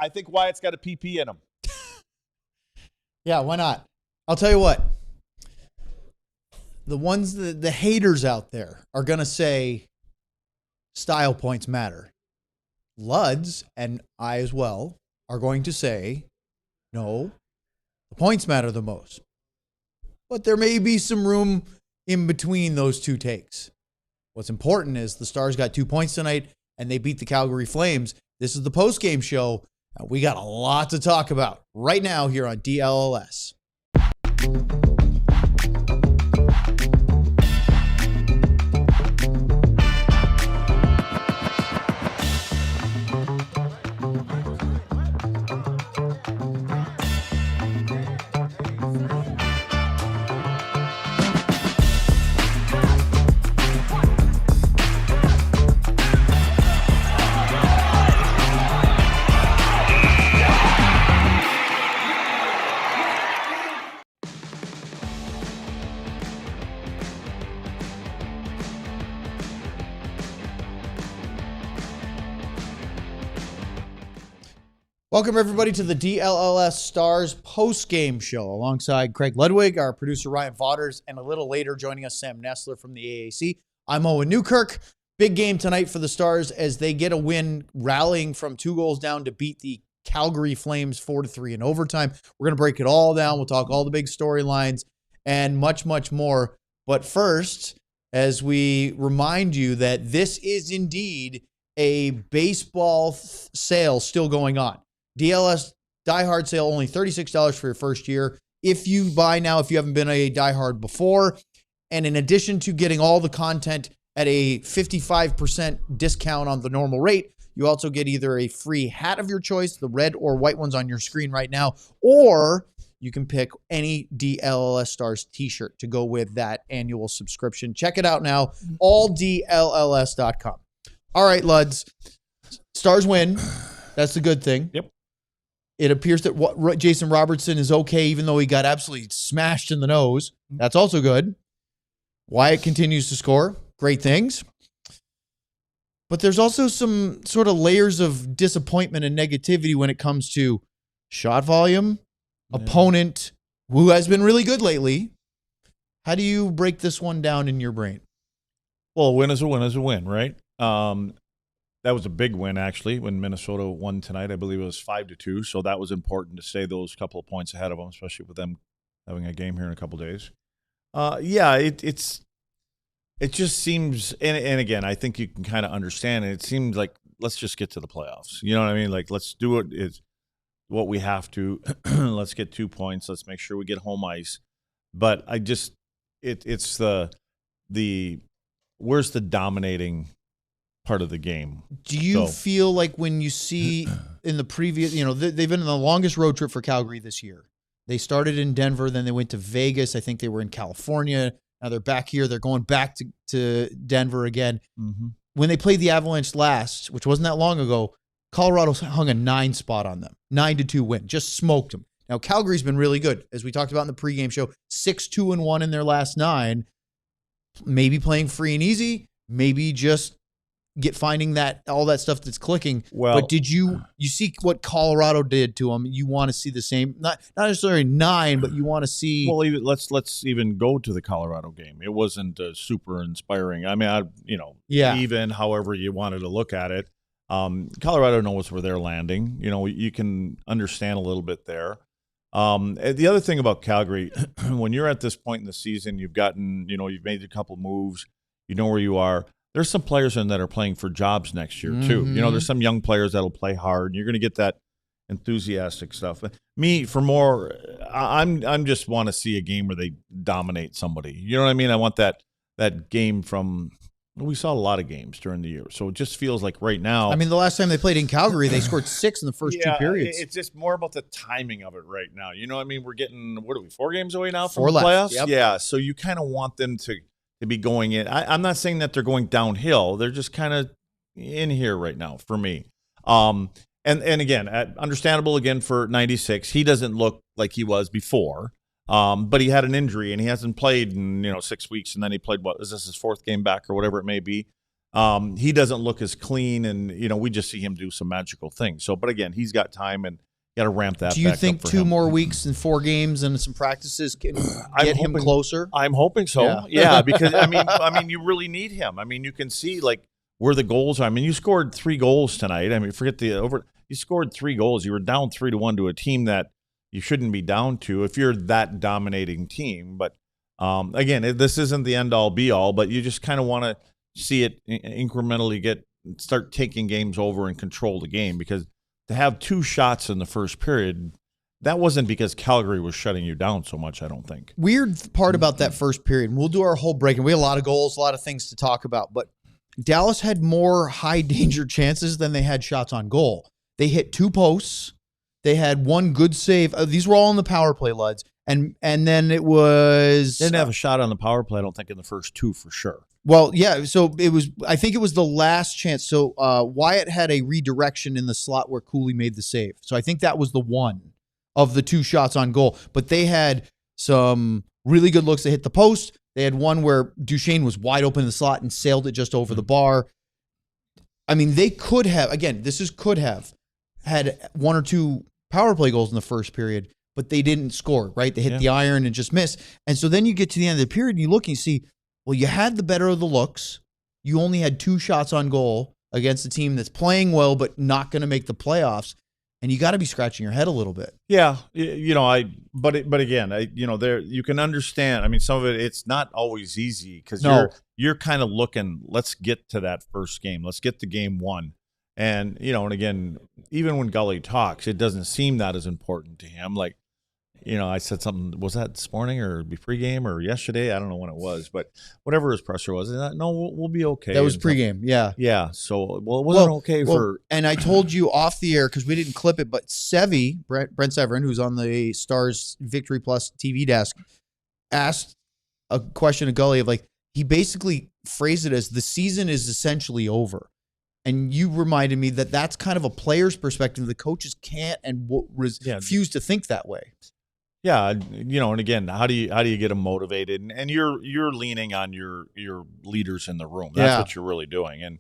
I think Wyatt's got a PP in him. Yeah, why not? I'll tell you what. The ones the haters out there are going to say style points matter. Luds, and I as well, are going to say, no, the points matter the most. But there may be some room in between those two takes. What's important is the Stars got 2 points tonight, and they beat the Calgary Flames. This is the post-game show. We got a lot to talk about right now here on DLLS. Welcome, everybody, to the DLLS Stars post-game show. Alongside Craig Ludwig, our producer Ryan Vaughters, and a little later joining us, Sam Nestler from the AAC. I'm Owen Newkirk. Big game tonight for the Stars as they get a win, rallying from 2 goals down to beat the Calgary Flames 4-3 in overtime. We're going to break it all down. We'll talk all the big storylines and much, much more. But first, as we remind you that this is indeed a baseball sale still going on. DLS diehard sale, only $36 for your first year. If you buy now, if you haven't been a diehard before, and in addition to getting all the content at a 55% discount on the normal rate, you also get either a free hat of your choice, the red or white ones on your screen right now, or you can pick any DLLS Stars t-shirt to go with that annual subscription. Check it out now, alldlls.com. All right, Luds. Stars win. That's the good thing. Yep. It appears that Jason Robertson is okay, even though he got absolutely smashed in the nose. That's also good. Wyatt continues to score. Great things. But there's also some sort of layers of disappointment and negativity when it comes to shot volume, opponent, who has been really good lately. How do you break this one down in your brain? Well, a win is a win is a win, right? That was a big win, actually, when Minnesota won tonight. I believe it was 5-2, so that was important to stay those couple of points ahead of them, especially with them having a game here in a couple of days. It just seems, and again, I think you can kind of understand it. It seems like let's just get to the playoffs. You know what I mean? Like, let's do it. It's what we have to. Let's get 2 points. Let's make sure we get home ice. But I just, it's the where's the dominating part of the game? Do you feel like when you see in the previous, they've been on the longest road trip for Calgary this year. They started in Denver, then they went to Vegas. I think they were in California. Now they're back here. They're going back to Denver again. Mm-hmm. When they played the Avalanche last, which wasn't that long ago, Colorado hung a 9 spot on them. 9-2 win. Just smoked them. Now Calgary's been really good. As we talked about in the pregame show, 6-2-1 in their last 9. Maybe playing free and easy. Maybe just finding that all that stuff that's clicking. Well, but did you see what Colorado did to them? You want to see the same, not necessarily 9, but you want to see. Well, let's even go to the Colorado game. It wasn't super inspiring. I mean, even however you wanted to look at it, Colorado knows where they're landing. You can understand a little bit there. The other thing about Calgary, when you're at this point in the season, you've made a couple moves, you know where you are. There's some players in that are playing for jobs next year too. Mm-hmm. There's some young players that'll play hard. And you're going to get that enthusiastic stuff. Me, for more, I'm just want to see a game where they dominate somebody. You know what I mean? I want that game from. We saw a lot of games during the year, so it just feels like right now. I mean, the last time they played in Calgary, they scored 6 in the first 2 periods. It's just more about the timing of it right now. You know what I mean? We're getting 4 games away now from 4 the playoffs. Yep. Yeah, so you kind of want them to be going in. I'm not saying that they're going downhill. They're just kind of in here right now for me. And again, understandable again for 96. He doesn't look like he was before, but he had an injury and he hasn't played in 6 weeks. And then he played, is this his 4th game back or whatever it may be? He doesn't look as clean, and we just see him do some magical things. So, but again, he's got time and got to ramp that. Do you back think up for 2 him. more weeks and 4 games and some practices can get him closer? I'm hoping so. Yeah, because I mean, you really need him. I mean, you can see like where the goals are. I mean, you scored 3 goals tonight. I mean, forget you scored 3 goals. You were down 3-1 to a team that you shouldn't be down to if you're that dominating team. But again, this isn't the end all be all, but you just kind of want to see it incrementally start taking games over and control the game, because to have 2 shots in the first period, that wasn't because Calgary was shutting you down so much, I don't think. Weird part about that first period, and we'll do our whole break, and we had a lot of goals, a lot of things to talk about, but Dallas had more high danger chances than they had shots on goal. They hit 2 posts. They had 1 good save. These were all in the power play, Luds. And then it was... They didn't have a shot on the power play, I don't think, in the first 2 for sure. Well, yeah, so I think it was the last chance. So Wyatt had a redirection in the slot where Cooley made the save. So I think that was the one of the 2 shots on goal. But they had some really good looks that hit the post. They had one where Duchesne was wide open in the slot and sailed it just over the bar. I mean, they could have, again, could have had 1 or 2 power play goals in the first period, but they didn't score, right? They hit the iron and just missed. And so then you get to the end of the period and you look and you see, well, you had the better of the looks. You only had 2 shots on goal against a team that's playing well but not going to make the playoffs, and you got to be scratching your head a little bit. Yeah, but again, there you can understand. I mean, some of it's not always easy because you're kind of looking. Let's get to that first game. Let's get to game 1, and and again, even when Gully talks, it doesn't seem that as important to him. Like, I said something, was that this morning or pregame or yesterday? I don't know when it was, but whatever his pressure was, no, we'll be okay. That was pregame, yeah. Yeah, so, it wasn't okay for... And I told you off the air, because we didn't clip it, but Brent Severin, who's on the Stars Victory Plus TV desk, asked a question to Gully of he basically phrased it as the season is essentially over. And you reminded me that that's kind of a player's perspective. The coaches can't and refuse to think that way. Yeah, and again, how do you get them motivated? And you're leaning on your leaders in the room. That's what you're really doing. And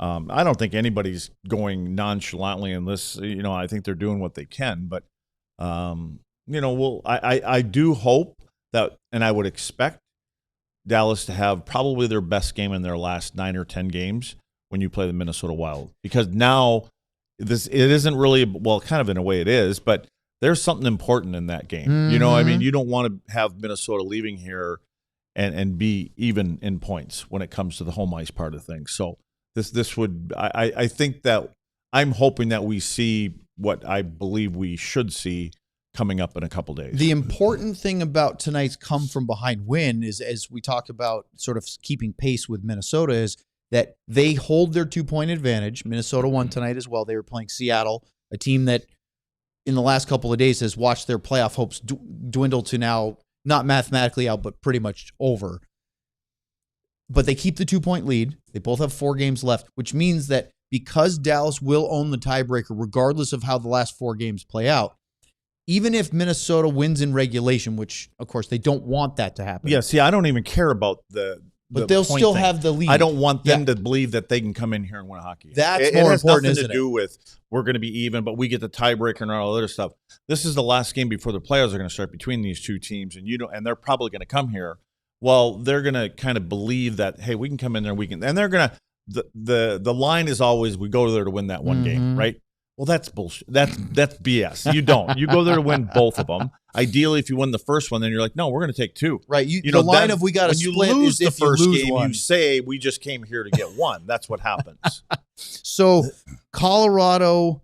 I don't think anybody's going nonchalantly in this. I think they're doing what they can. But I do hope that, and I would expect Dallas to have probably their best game in their last 9 or 10 games when you play the Minnesota Wild, because now it isn't really, well, kind of in a way it is, but there's something important in that game. Mm-hmm. I mean, you don't want to have Minnesota leaving here and be even in points when it comes to the home ice part of things. So this would, I think that I'm hoping that we see what I believe we should see coming up in a couple days. The important thing about tonight's come from behind win is, as we talk about sort of keeping pace with Minnesota, is that they hold their 2-point advantage. Minnesota won tonight as well. They were playing Seattle, a team that in the last couple of days has watched their playoff hopes dwindle to now not mathematically out, but pretty much over. But they keep the 2-point lead. They both have 4 games left, which means that because Dallas will own the tiebreaker regardless of how the last 4 games play out, even if Minnesota wins in regulation, which, of course, they don't want that to happen. Yeah, see, I don't even care about but they'll still have the lead. I don't want them to believe that they can come in here and win a hockey game. That's more important, isn't it? It has nothing to do with we're going to be even, but we get the tiebreaker and all other stuff. This is the last game before the playoffs are going to start between these 2 teams, and they're probably going to come here. Well, they're going to kind of believe that, hey, we can come in there, and they're going to. The line is always we go there to win that one game, right? Well, that's bullshit. That's BS. You don't. You go there to win both of them. Ideally, if you win the first one, then you're like, no, we're going to take 2. Right. The line of we got to split when you lose the first game, one. you say we just came here to get 1. That's what happens. So Colorado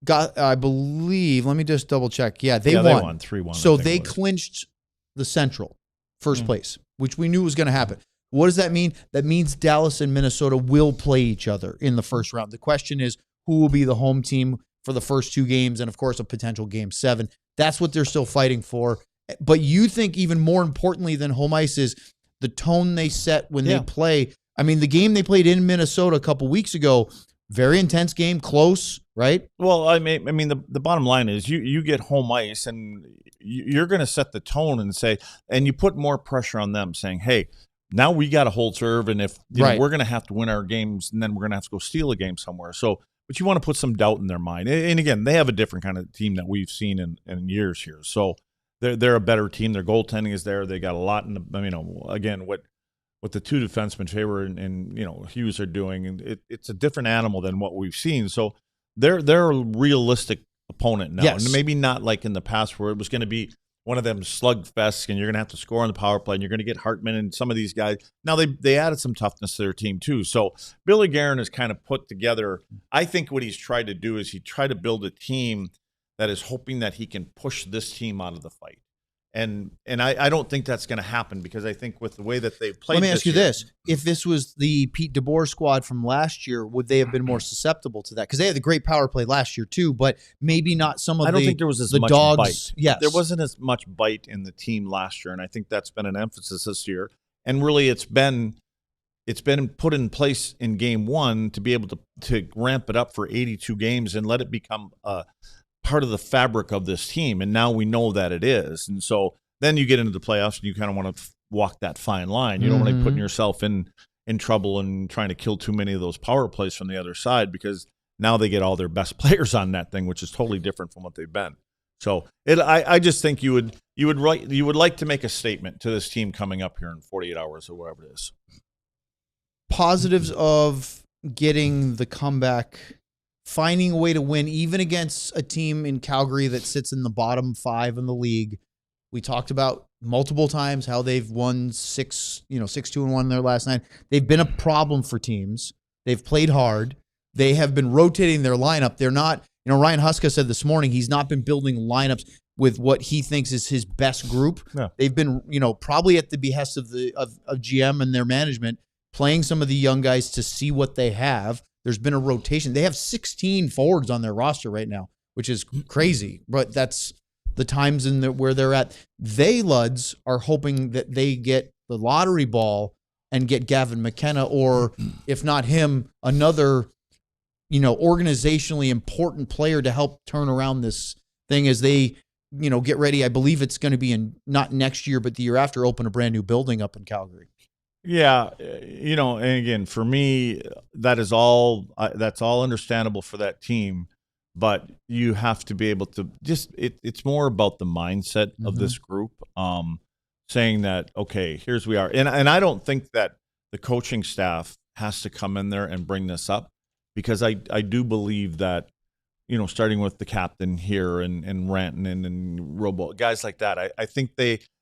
got, I believe, let me just double check. Yeah, they won 3-1. So they clinched the Central first place, which we knew was going to happen. What does that mean? That means Dallas and Minnesota will play each other in the first round. The question is, who will be the home team for the first 2 games and, of course, a potential game 7. That's what they're still fighting for. But you think even more importantly than home ice is the tone they set when they play. I mean, the game they played in Minnesota a couple weeks ago, very intense game, close, right? Well, I mean, the bottom line is you get home ice and you're going to set the tone and say, and you put more pressure on them saying, hey, now we got to hold serve, and if we're going to have to win our games, and then we're going to have to go steal a game somewhere. So, but you want to put some doubt in their mind. And again, they have a different kind of team that we've seen in years here. So they're a better team. Their goaltending is there. They got a lot in the, again, what the two defensemen, Faber and Hughes are doing, and it's a different animal than what we've seen. So they're a realistic opponent now, and maybe not like in the past where it was going to be one of them slugfests, and you're going to have to score on the power play, and you're going to get Hartman and some of these guys. Now, they added some toughness to their team, too. So Billy Guerin has kind of put together – I think what he's tried to do is he tried to build a team that is hoping that he can push this team out of the fight. And I don't think that's going to happen because I think with the way that they've played. Let me ask you this. If this was the Pete DeBoer squad from last year, would they have been more susceptible to that? Because they had the great power play last year too, but maybe not some of the I don't think there was as much dogs. Bite. Yes. There wasn't as much bite in the team last year, and I think that's been an emphasis this year. And really it's been put in place in game one to be able to ramp it up for 82 games and let it become part of the fabric of this team, and now we know that it is. And so then you get into the playoffs and you kind of want to walk that fine line. You don't want to be putting yourself in trouble and trying to kill too many of those power plays from the other side, because now they get all their best players on that thing, which is totally different from what they've been. So I just think you would like to make a statement to this team coming up here in 48 hours or whatever it is. Positives of getting the comeback, finding a way to win, even against a team in Calgary that sits in the bottom 5 in the league. We talked about multiple times how they've won 6-2-1 in their last 9. They've been a problem for teams. They've played hard. They have been rotating their lineup. They're not, Ryan Huska said this morning he's not been building lineups with what he thinks is his best group. Yeah. They've been, probably at the behest of GM and their management, playing some of the young guys to see what they have. There's been a rotation. They have 16 forwards on their roster right now, which is crazy, but that's the times where they're at. They, Luds, are hoping that they get the lottery ball and get Gavin McKenna, or if not him, another, organizationally important player to help turn around this thing as they, get ready. I believe it's going to be not next year, but the year after, open a brand new building up in Calgary. Yeah, and again, for me, that's all understandable for that team, but you have to be able to it's more about the mindset of this group, saying that, okay, here's we are. And I don't think that the coaching staff has to come in there and bring this up, because I do believe that, starting with the captain here and Rantanen and Robo, guys like that, I think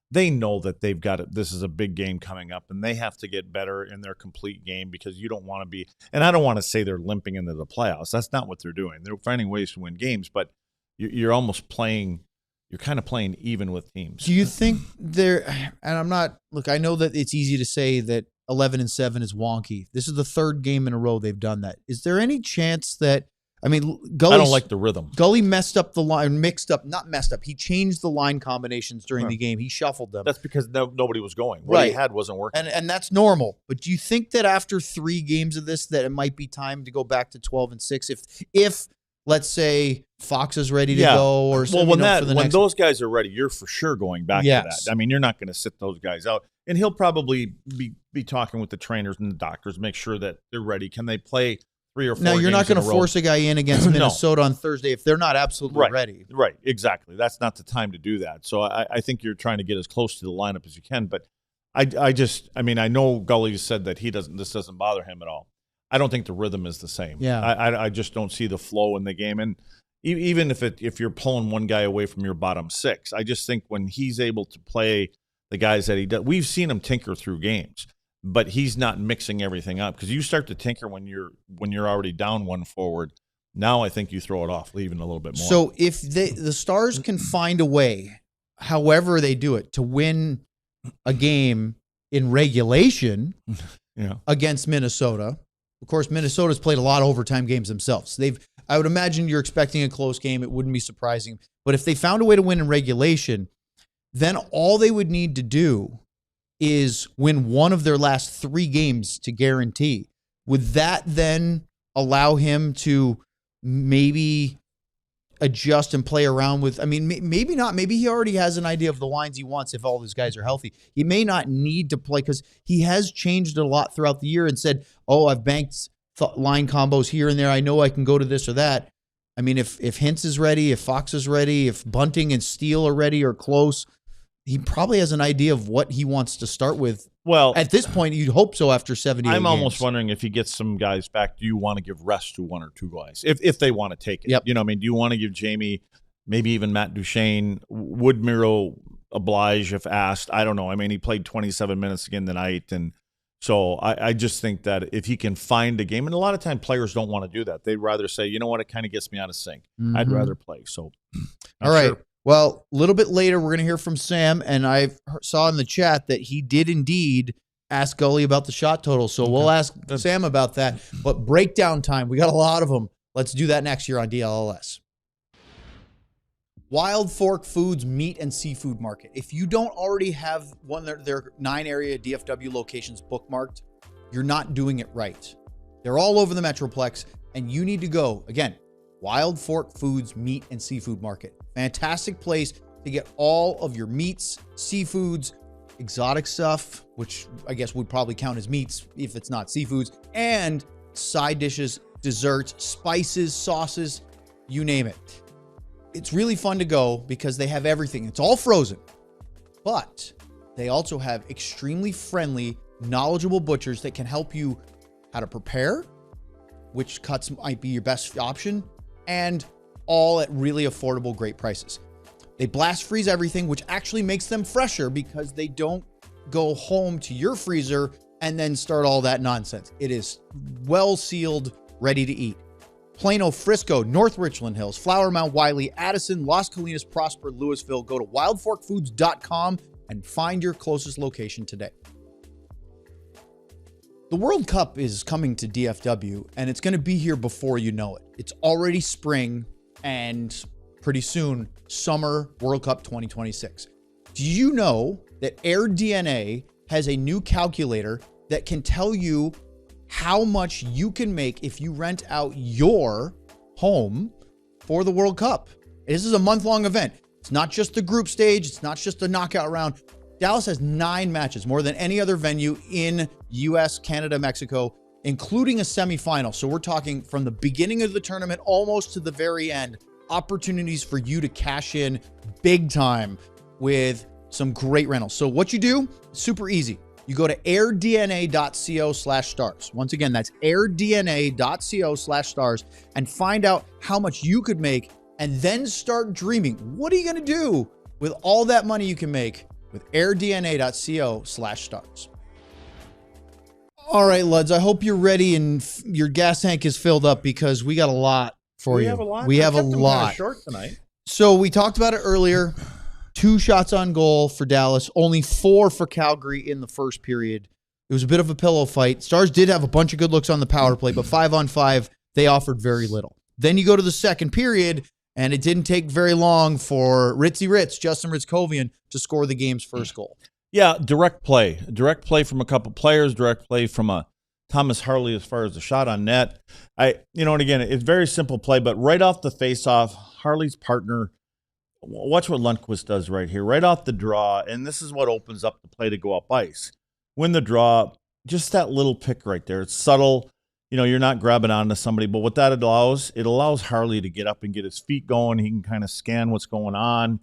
they know that they've got it. This is a big game coming up, and they have to get better in their complete game, because you don't want to be – and I don't want to say they're limping into the playoffs. That's not what they're doing. They're finding ways to win games, but you're almost playing – you're kind of playing even with teams. Do you think they're – and I'm not – look, I know that it's easy to say that 11-7 is wonky. This is the 3rd game in a row they've done that. Is there any chance that – I don't like the rhythm. Gully messed up the line, not messed up. He changed the line combinations during the game. He shuffled them. That's because nobody was going. What he had wasn't working. And that's normal. But do you think that after 3 games of this, that it might be time to go back to 12-6? If let's say Fox is ready to go, or something, when those guys are ready, you're for sure going back to that. I mean, you're not going to sit those guys out. And he'll probably be talking with the trainers and the doctors, make sure that they're ready. Can they play 3 or 4 Now, you're not going to force a guy in against Minnesota on Thursday if they're not absolutely ready. Right, exactly. That's not the time to do that. So I think you're trying to get as close to the lineup as you can. But I know Gully said that this doesn't bother him at all. I don't think the rhythm is the same. Yeah. I just don't see the flow in the game. And even if you're pulling one guy away from your bottom 6, I just think when he's able to play the guys that he does, we've seen him tinker through games. But he's not mixing everything up, because you start to tinker when you're already down 1 forward. Now I think you throw it off, leaving a little bit more. So if the Stars can find a way, however they do it, to win a game in regulation against Minnesota, of course Minnesota's played a lot of overtime games themselves. I would imagine you're expecting a close game. It wouldn't be surprising. But if they found a way to win in regulation, then all they would need to do is win one of their last 3 games to guarantee. Would that then allow him to maybe adjust and play around with. I mean, maybe not. Maybe he already has an idea of the lines he wants if all these guys are healthy. He may not need to play because he has changed a lot throughout the year and said, oh, I've banked line combos here and there. I know I can go to this or that. I mean, if Hintz is ready, if Fox is ready, if Bunting and Steele are ready or close, he probably has an idea of what he wants to start with. Well, at this point, you'd hope so after 78 I'm almost games. wondering if he gets some guys back, do you want to give rest to one or two guys if they want to take it? Yep. You know, I mean, do you want to give Jamie, maybe even Matt Duchene, would Miro oblige if asked? I don't know. I mean, he played 27 minutes again tonight, and so I just think that if he can find a game, and a lot of time players don't want to do that. They'd rather say, you know what, it kind of gets me out of sync. I'd rather play. So, all right. Sure. Well, a little bit later, we're going to hear from Sam, and I saw in the chat that he did indeed ask Gully about the shot total. So we'll ask Sam about that. But breakdown time, we got a lot of them. Let's do that next year on DLLS. Wild Fork Foods Meat and Seafood Market. If you don't already have one of their 9 area DFW locations bookmarked, you're not doing it right. They're all over the Metroplex, and you need to go. Again, Wild Fork Foods Meat and Seafood Market. Fantastic place to get all of your meats, seafoods, exotic stuff, which I guess would probably count as meats if it's not seafoods, and side dishes, desserts, spices, sauces, you name it. It's really fun to go because they have everything. It's all frozen, but they also have extremely friendly, knowledgeable butchers that can help you how to prepare, which cuts might be your best option, and all at really affordable, great prices. They blast freeze everything, which actually makes them fresher because they don't go home to your freezer and then start all that nonsense. It is well sealed, ready to eat. Plano, Frisco, North Richland Hills, Flower Mound, Wiley, Addison, Las Colinas, Prosper, Louisville. Go to wildforkfoods.com and find your closest location today. The World Cup is coming to DFW, and it's going to be here before you know it. It's already spring, and pretty soon, summer World Cup 2026. Do you know that AirDNA has a new calculator that can tell you how much you can make if you rent out your home for the World Cup? This is a month-long event. It's not just the group stage. It's not just a knockout round. Dallas has 9 matches, more than any other venue in US, Canada, Mexico, including a semifinal. So we're talking from the beginning of the tournament almost to the very end, opportunities for you to cash in big time with some great rentals. So what you do, super easy. You go to airdna.co/stars. Once again, that's airdna.co/stars and find out how much you could make and then start dreaming. What are you going to do with all that money you can make with airdna.co/stars? All right, Luds, I hope you're ready and your gas tank is filled up because we got a lot for you. We have a lot. Short tonight. So we talked about it earlier. 2 shots on goal for Dallas, only 4 for Calgary in the first period. It was a bit of a pillow fight. Stars did have a bunch of good looks on the power play, but 5-on-5, they offered very little. Then you go to the second period, and it didn't take very long for Justin Hryckowian, to score the game's first goal. Yeah, direct play from a couple players, direct play from a Thomas Harley as far as the shot on net. And again, it's very simple play, but right off the face-off, Harley's partner. Watch what Lundqvist does right here, right off the draw, and this is what opens up the play to go up ice. Win the draw, just that little pick right there. It's subtle. You're not grabbing onto somebody, but what that allows, it allows Harley to get up and get his feet going. He can kind of scan what's going on.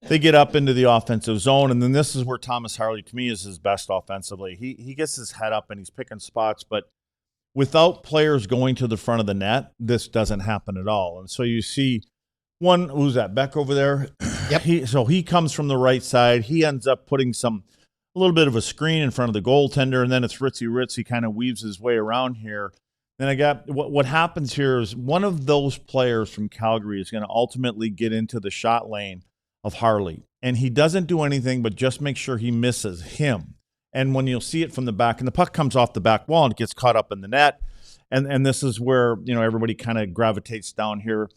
They get up into the offensive zone, and then this is where Thomas Harley, to me, is his best offensively. He gets his head up and he's picking spots, but without players going to the front of the net, this doesn't happen at all. And so you see one, who's that, Beck over there? Yep. He comes from the right side. He ends up putting a little bit of a screen in front of the goaltender, and then it's Ritz. He kind of weaves his way around here. Then I got what happens here is one of those players from Calgary is going to ultimately get into the shot lane of Harley, and he doesn't do anything but just make sure he misses him. And when you'll see it from the back, and the puck comes off the back wall and it gets caught up in the net, and this is where everybody kind of gravitates down here.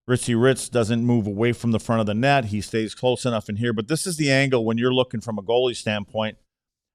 Ritz doesn't move away from the front of the net. He stays close enough in here. But this is the angle when you're looking from a goalie standpoint.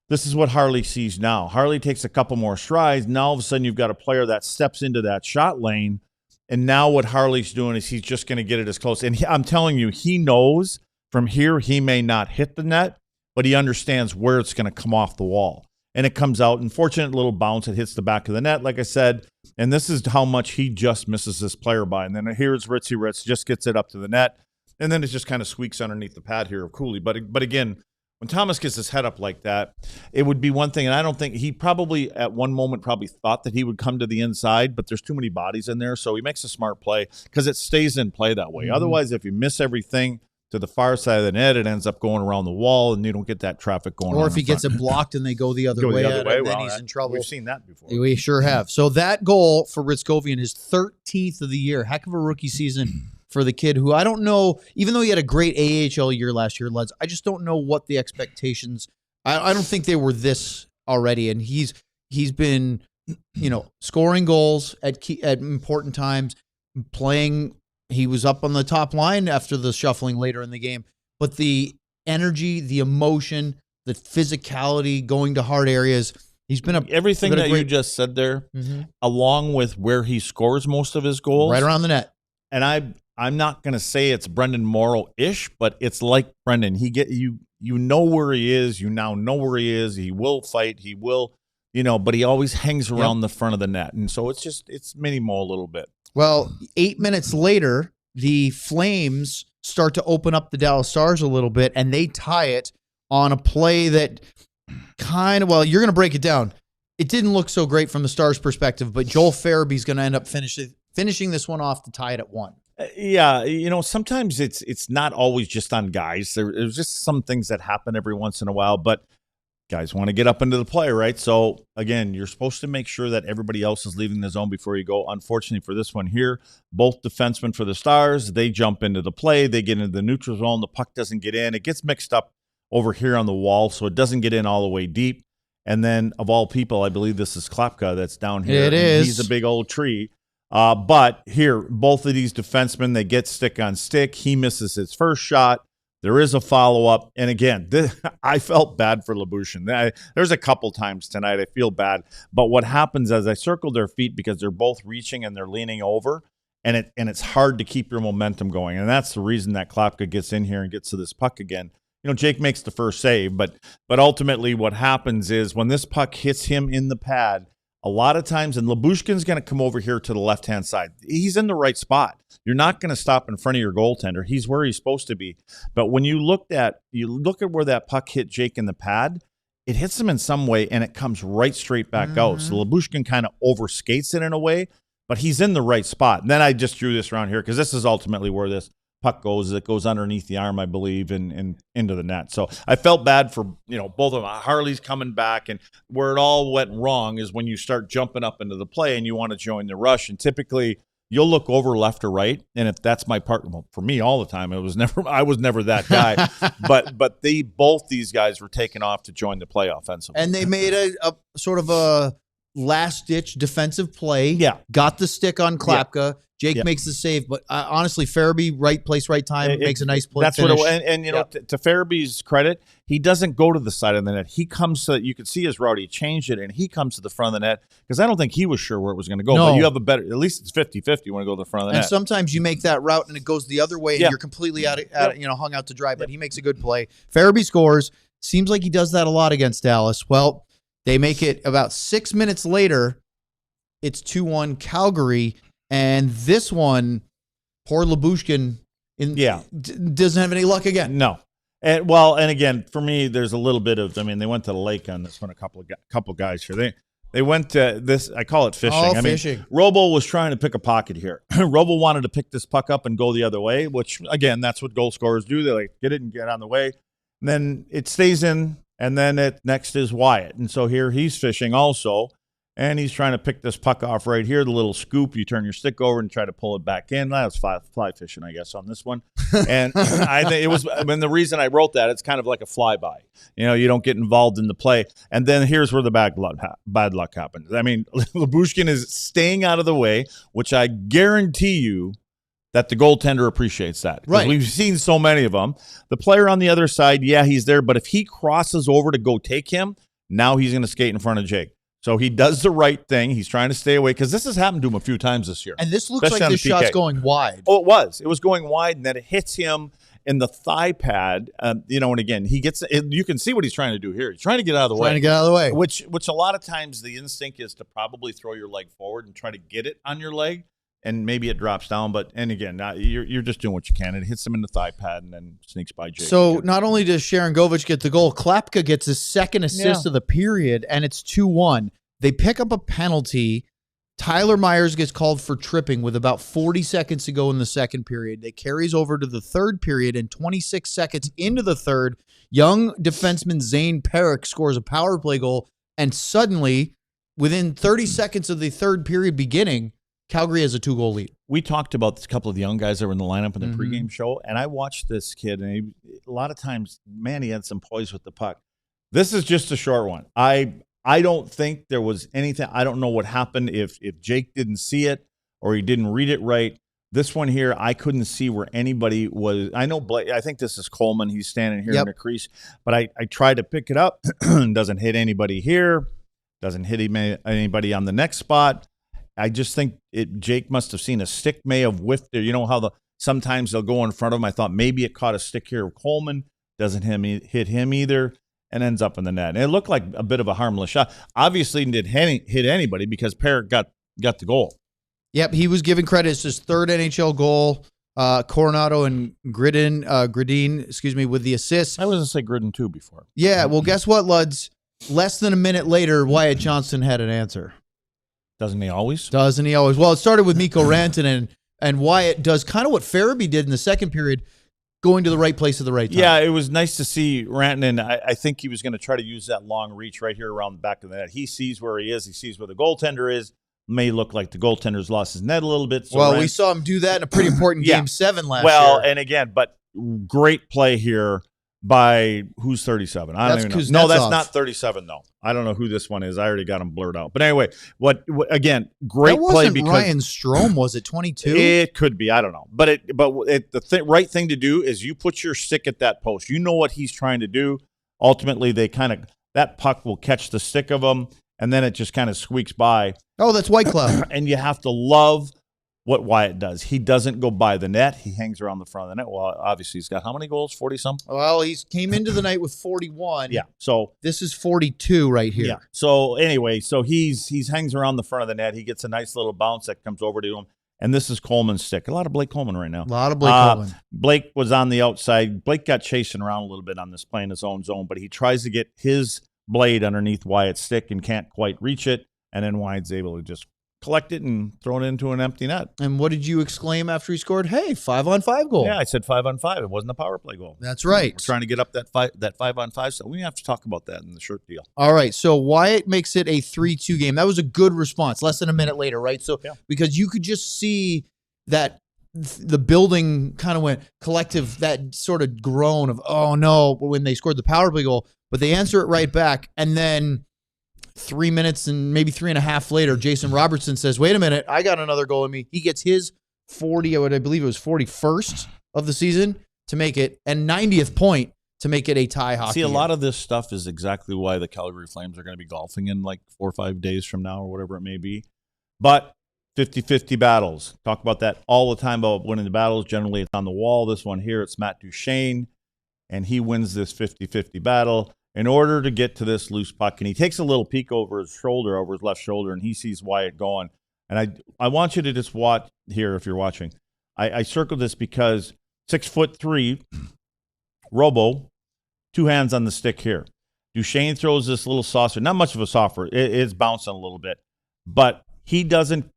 This is what Harley sees now. Harley takes a couple more strides. Now all of a sudden you've got a player that steps into that shot lane And now what Harley's doing is he's just going to get it as close. And I'm telling you, he knows from here he may not hit the net, but he understands where it's going to come off the wall. And it comes out. Unfortunate little bounce. It hits the back of the net, like I said. And this is how much he just misses this player by. And then here's Ritzy Ritz, just gets it up to the net. And then it just kind of squeaks underneath the pad here of Cooley. But again, when Thomas gets his head up like that, it would be one thing. And I don't think he probably at one moment probably thought that he would come to the inside, but there's too many bodies in there. So he makes a smart play because it stays in play that way. Mm-hmm. Otherwise, if you miss everything to the far side of the net, it ends up going around the wall, and you don't get that traffic going. Or if he gets it blocked and they go the other way, then he's in trouble. We've seen that before. We sure have. So that goal for Hryckowian is 13th of the year. Heck of a rookie season for the kid who I don't know, even though he had a great AHL year last year, Leds, I just don't know what the expectations, I don't think they were this already. And he's been, scoring goals at important times, playing. He was up on the top line after the shuffling later in the game. But the energy, the emotion, the physicality, going to hard areas, he's been everything that you just said there, along with where he scores most of his goals. Right around the net. And I'm not going to say it's Brendan Morrow-ish, but it's like Brendan. You know where he is. You now know where he is. He will fight. He will, but he always hangs around the front of the net. And so it's mini-mo a little bit. Well, 8 minutes later, the Flames start to open up the Dallas Stars a little bit, and they tie it on a play that you're going to break it down. It didn't look so great from the Stars' perspective, but Joel Farabee's going to end up finishing this one off to tie it at 1. Yeah, sometimes it's not always just on guys. There's just some things that happen every once in a while, but guys want to get up into the play, right? So, again, you're supposed to make sure that everybody else is leaving the zone before you go. Unfortunately for this one here, both defensemen for the Stars, they jump into the play. They get into the neutral zone. The puck doesn't get in. It gets mixed up over here on the wall, so it doesn't get in all the way deep. And then, of all people, I believe this is Klapka that's down here. It is. He's a big old tree. But here, both of these defensemen, they get stick on stick. He misses his first shot. There is a follow-up. And again, I felt bad for Lyubushkin. There's a couple times tonight I feel bad. But what happens as I circle their feet because they're both reaching and they're leaning over, and it's hard to keep your momentum going. And that's the reason that Klapka gets in here and gets to this puck again. Jake makes the first save, but ultimately what happens is when this puck hits him in the pad, a lot of times, and Lyubushkin's going to come over here to the left-hand side. He's in the right spot. You're not going to stop in front of your goaltender. He's where he's supposed to be. But when you look at where that puck hit Jake in the pad, it hits him in some way, and it comes right straight back out. So Lyubushkin kind of overskates it in a way, but he's in the right spot. And then I just drew this around here because this is ultimately where this puck goes. It goes underneath the arm, I believe, and into the net. So I felt bad for both of them. Harley's coming back, and where it all went wrong is when you start jumping up into the play and you want to join the rush. And typically you'll look over left or right, and if that's my partner, well, for me all the time, I was never that guy. but these guys were taken off to join the play offensively, and they made a sort of a last-ditch defensive play. Yeah, got the stick on Klapka. Yeah. Jake makes the save, but honestly, Farabee, right place, right time, makes a nice play. That's finish. What it, and to Farabee's credit, he doesn't go to the side of the net. He comes to, you could see his route. He changed it, and he comes to the front of the net because I don't think he was sure where it was going to go. No. But you have at least it's 50-50. You want to go to the front of the net. And sometimes you make that route and it goes the other way, and you're completely hung out to dry. But he makes a good play. Farabee scores. Seems like he does that a lot against Dallas. Well, they make it about 6 minutes later. It's 2-1 Calgary. And this one, poor Lyubushkin doesn't have any luck again. No. And again, for me, there's a little bit of, they went to the lake on this one, a couple guys here. They went to this, I call it fishing. Oh, fishing. Robo was trying to pick a pocket here. Robo wanted to pick this puck up and go the other way, which, again, that's what goal scorers do. They get it and get on the way. And then it stays in, and then next is Wyatt. And so here he's fishing also. And he's trying to pick this puck off right here, the little scoop. You turn your stick over and try to pull it back in. That was fly fishing, I guess, on this one. And I think it was. The reason I wrote that, it's kind of like a flyby. You don't get involved in the play. And then here's where the bad luck happens. Lyubushkin is staying out of the way, which I guarantee you that the goaltender appreciates that. Right. We've seen so many of them. The player on the other side, he's there. But if he crosses over to go take him, now he's going to skate in front of Jake. So he does the right thing. He's trying to stay away because this has happened to him a few times this year. And this looks like the shot's going wide. Oh, it was. It was going wide, and then it hits him in the thigh pad. And again, he gets. You can see what he's trying to do here. He's trying to get out of the way. Which a lot of times the instinct is to probably throw your leg forward and try to get it on your leg, and maybe it drops down. And again, you're just doing what you can. It hits him in the thigh pad and then sneaks by Jake. So not only does Sharangovich get the goal, Klapka gets his second assist of the period, and it's 2-1. They pick up a penalty. Tyler Myers gets called for tripping with about 40 seconds to go in the second period. It carries over to the third period, and 26 seconds into the third, young defenseman Zayne Parekh scores a power play goal, and suddenly, within 30 seconds of the third period beginning, Calgary has a 2-goal lead. We talked about a couple of the young guys that were in the lineup in the pregame show, and I watched this kid, and a lot of times, man, he had some poise with the puck. This is just a short one. I don't think there was anything. I don't know what happened if Jake didn't see it or he didn't read it right. This one here, I couldn't see where anybody was. I know Blake. I think this is Coleman. He's standing here in the crease, but I tried to pick it up. Doesn't hit anybody here. Doesn't hit anybody on the next spot. I just think Jake must have seen a stick, may have whiffed there. You know how sometimes they'll go in front of him. I thought maybe it caught a stick here of Coleman. Doesn't hit him either. And ends up in the net. And it looked like a bit of a harmless shot. Obviously, didn't hit anybody because Parekh got the goal. Yep, he was given credit. It's his third NHL goal. Coronado and Gradin, with the assist. I was going to say Gradin too before. Yeah, well, guess what, Luds? Less than a minute later, Wyatt Johnston had an answer. Doesn't he always? Well, it started with Mikko Rantanen, and Wyatt does kind of what Farabee did in the second period, going to the right place at the right time. Yeah, it was nice to see Rantanen. I think he was going to try to use that long reach right here around the back of the net. He sees where he is. He sees where the goaltender is. May look like the goaltender's lost his net a little bit. So we saw him do that in a pretty important Game 7 last year. Well, and again, but great play here by who's 37? I don't even know. No, that's not 37 though. I don't know who this one is. I already got him blurred out. But anyway, again, great play because Ryan Strome, was it 22? It could be. I don't know. But the right thing to do is you put your stick at that post. You know what he's trying to do. Ultimately, that puck will catch the stick of him, and then it just kind of squeaks by. Oh, that's White Cloud. And you have to love what Wyatt does. He doesn't go by the net. He hangs around the front of the net. Well, obviously, he's got how many goals? 40-some? Well, he came into the night with 41. Yeah. So this is 42 right here. Yeah. So anyway, he's hangs around the front of the net. He gets a nice little bounce that comes over to him. And this is Coleman's stick. A lot of Blake Coleman right now. A lot of Blake Coleman. Blake was on the outside. Blake got chasing around a little bit on this play in his own zone, but he tries to get his blade underneath Wyatt's stick and can't quite reach it. And then Wyatt's able to just collect it and throw it into an empty net. And what did you exclaim after he scored? Hey, 5-on-5 goal. Yeah, I said 5-on-5. It wasn't a power play goal. That's right. We're trying to get up that 5-on-5. So we have to talk about that in the shirt deal. All right. So Wyatt makes it a 3-2 game. That was a good response. Less than a minute later, right? So because you could just see that the building kind of went collective, that sort of groan of, oh no, when they scored the power play goal, but they answer it right back. And then 3 minutes and maybe 3.5 later, Jason Robertson says, wait a minute, I got another goal in me. He gets his 40, I believe it was 41st of the season to make it, and 90th point to make it a tie hockey. See, a lot of this stuff is exactly why the Calgary Flames are going to be golfing in like 4 or 5 days from now or whatever it may be. But 50-50 battles. Talk about that all the time about winning the battles. Generally, it's on the wall. This one here, it's Matt Duchene, and he wins this 50-50 battle in order to get to this loose puck. And he takes a little peek over his left shoulder, and he sees Wyatt going. And I want you to just watch here if you're watching. I circled this because 6'3", Robo, 2 hands on the stick here. Duchene throws this little saucer, not much of a saucer. It's bouncing a little bit. But he doesn't